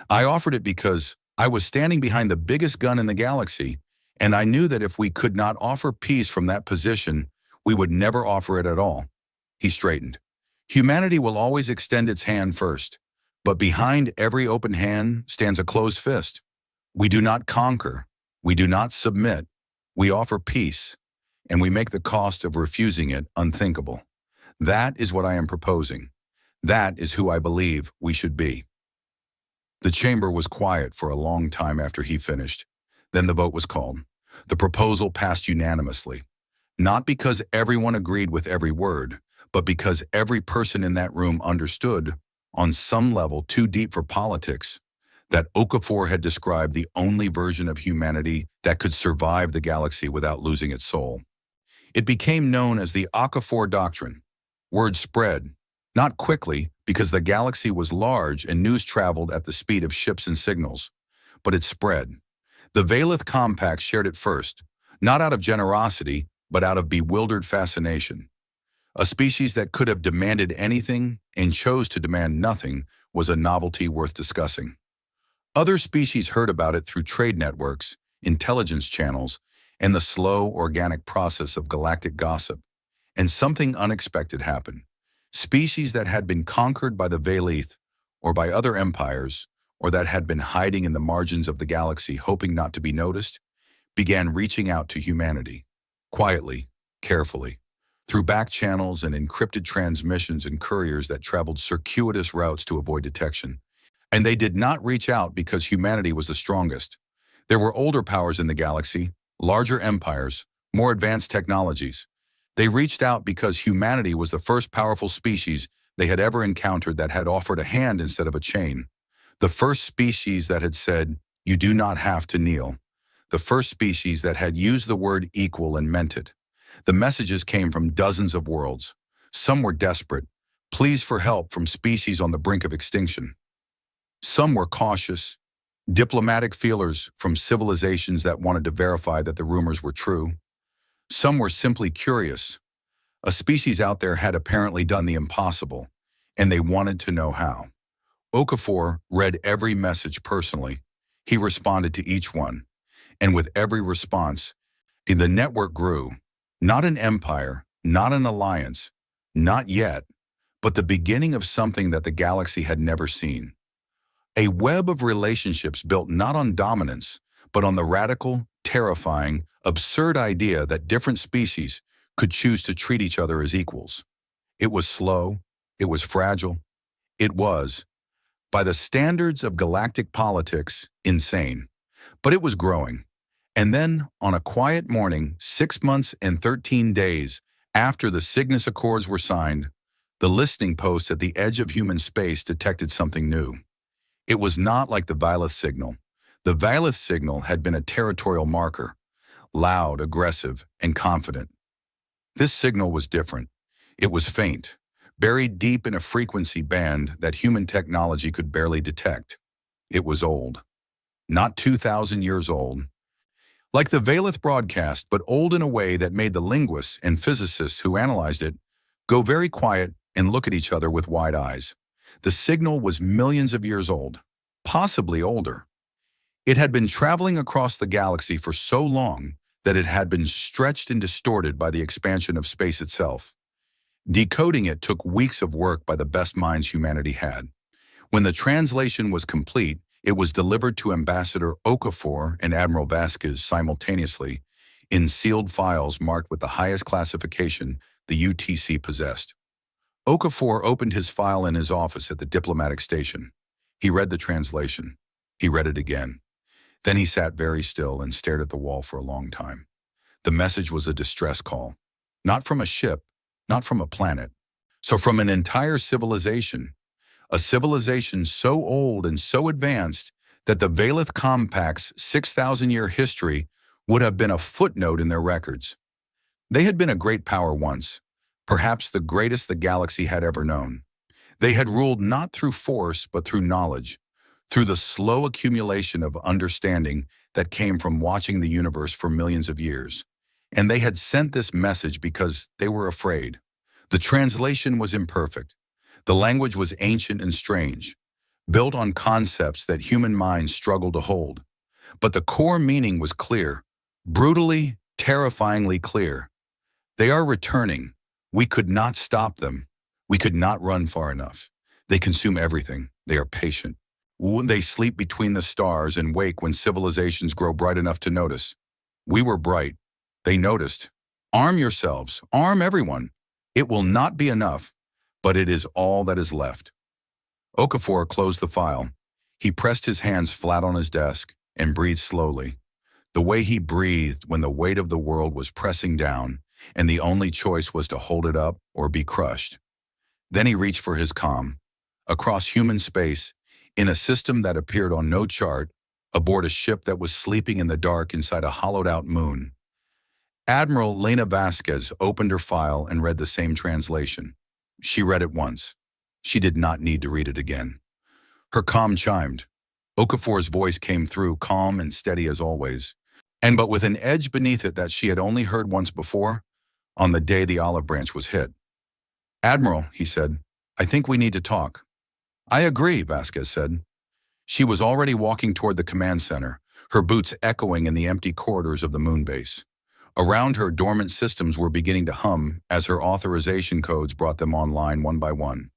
I offered it because I was standing behind the biggest gun in the galaxy, and I knew that if we could not offer peace from that position, we would never offer it at all. He straightened. Humanity will always extend its hand first, but behind every open hand stands a closed fist. We do not conquer. We do not submit. We offer peace, and we make the cost of refusing it unthinkable. That is what I am proposing. That is who I believe we should be. The chamber was quiet for a long time after he finished. Then the vote was called. The proposal passed unanimously, not because everyone agreed with every word, but because every person in that room understood, on some level too deep for politics, that Okafor had described the only version of humanity that could survive the galaxy without losing its soul. It became known as the Okafor Doctrine. Word spread, not quickly because the galaxy was large and news traveled at the speed of ships and signals, but it spread. The Valith Compact shared it first, not out of generosity, but out of bewildered fascination. A species that could have demanded anything and chose to demand nothing was a novelty worth discussing. Other species heard about it through trade networks, intelligence channels, and the slow, organic process of galactic gossip. And something unexpected happened. Species that had been conquered by the Valith or by other empires, or that had been hiding in the margins of the galaxy hoping not to be noticed, began reaching out to humanity, quietly, carefully, through back channels and encrypted transmissions and couriers that traveled circuitous routes to avoid detection. And they did not reach out because humanity was the strongest. There were older powers in the galaxy, larger empires, more advanced technologies. They reached out because humanity was the first powerful species they had ever encountered that had offered a hand instead of a chain. The first species that had said, "You do not have to kneel." The first species that had used the word equal and meant it. The messages came from dozens of worlds. Some were desperate, pleas for help from species on the brink of extinction. Some were cautious, diplomatic feelers from civilizations that wanted to verify that the rumors were true. Some were simply curious. A species out there had apparently done the impossible, and they wanted to know how. Okafor read every message personally. He responded to each one. And with every response, the network grew. Not an empire, not an alliance, not yet, but the beginning of something that the galaxy had never seen. A web of relationships built not on dominance, but on the radical, terrifying, absurd idea that different species could choose to treat each other as equals. It was slow, it was fragile, it was, by the standards of galactic politics, insane. But it was growing. And then, on a quiet morning, 6 months and 13 days after the Cygnus Accords were signed, the listening post at the edge of human space detected something new. It was not like the Valith signal. The Valith signal had been a territorial marker, loud, aggressive, and confident. This signal was different. It was faint, buried deep in a frequency band that human technology could barely detect. It was old. Not 2,000 years old. Like the Valith broadcast, but old in a way that made the linguists and physicists who analyzed it go very quiet and look at each other with wide eyes. The signal was millions of years old, possibly older. It had been traveling across the galaxy for so long that it had been stretched and distorted by the expansion of space itself. Decoding it took weeks of work by the best minds humanity had. When the translation was complete, it was delivered to Ambassador Okafor and Admiral Vasquez simultaneously in sealed files marked with the highest classification the UTC possessed. Okafor opened his file in his office at the diplomatic station. He read the translation. He read it again. Then he sat very still and stared at the wall for a long time. The message was a distress call. Not from a ship, not from a planet. So from an entire civilization. A civilization so old and so advanced that the Valeth Compact's 6,000-year history would have been a footnote in their records. They had been a great power once, perhaps the greatest the galaxy had ever known. They had ruled not through force but through knowledge, through the slow accumulation of understanding that came from watching the universe for millions of years. And they had sent this message because they were afraid. The translation was imperfect. The language was ancient and strange, built on concepts that human minds struggle to hold. But the core meaning was clear, brutally, terrifyingly clear. They are returning. We could not stop them. We could not run far enough. They consume everything. They are patient. They sleep between the stars and wake when civilizations grow bright enough to notice. We were bright. They noticed. Arm yourselves. Arm everyone. It will not be enough, but it is all that is left. Okafor closed the file. He pressed his hands flat on his desk and breathed slowly. The way he breathed when the weight of the world was pressing down and the only choice was to hold it up or be crushed. Then he reached for his comm. Across human space, in a system that appeared on no chart, aboard a ship that was sleeping in the dark inside a hollowed-out moon. Admiral Lena Vasquez opened her file and read the same translation. She read it once. She did not need to read it again. Her comm chimed. Okafor's voice came through, calm and steady as always, but with an edge beneath it that she had only heard once before, on the day the olive branch was hit. "Admiral," he said, "I think we need to talk." "I agree," Vasquez said. She was already walking toward the command center, her boots echoing in the empty corridors of the moon base. Around her, dormant systems were beginning to hum as her authorization codes brought them online one by one.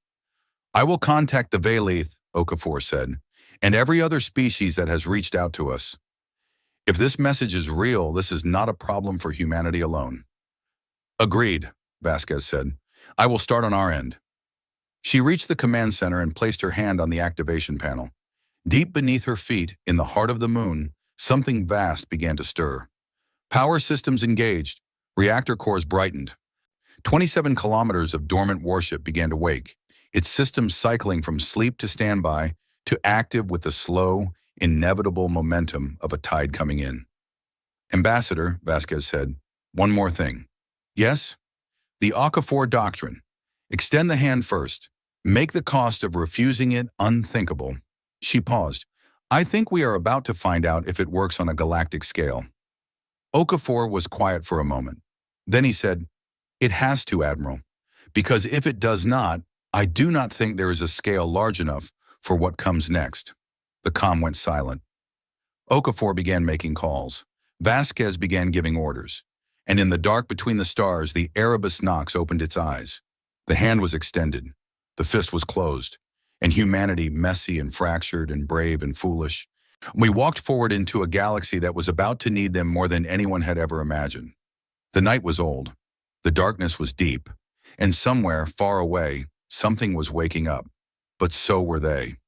"I will contact the Valeth," Okafor said, "and every other species that has reached out to us. If this message is real, this is not a problem for humanity alone." "Agreed," Vasquez said. "I will start on our end." She reached the command center and placed her hand on the activation panel. Deep beneath her feet, in the heart of the moon, something vast began to stir. Power systems engaged. Reactor cores brightened. 27 kilometers of dormant Warship began to wake, its systems cycling from sleep to standby to active with the slow, inevitable momentum of a tide coming in. "Ambassador," Vasquez said, "one more thing." "Yes?" "The Okafor Doctrine. Extend the hand first. Make the cost of refusing it unthinkable." She paused. "I think we are about to find out if it works on a galactic scale." Okafor was quiet for a moment. Then he said, "It has to, Admiral, because if it does not, I do not think there is a scale large enough for what comes next." The comm went silent. Okafor began making calls. Vasquez began giving orders. And in the dark between the stars, the Erebus Nox opened its eyes. The hand was extended. The fist was closed. And humanity, messy and fractured and brave and foolish, we walked forward into a galaxy that was about to need them more than anyone had ever imagined. The night was old. The darkness was deep. And somewhere, far away, something was waking up. But so were they.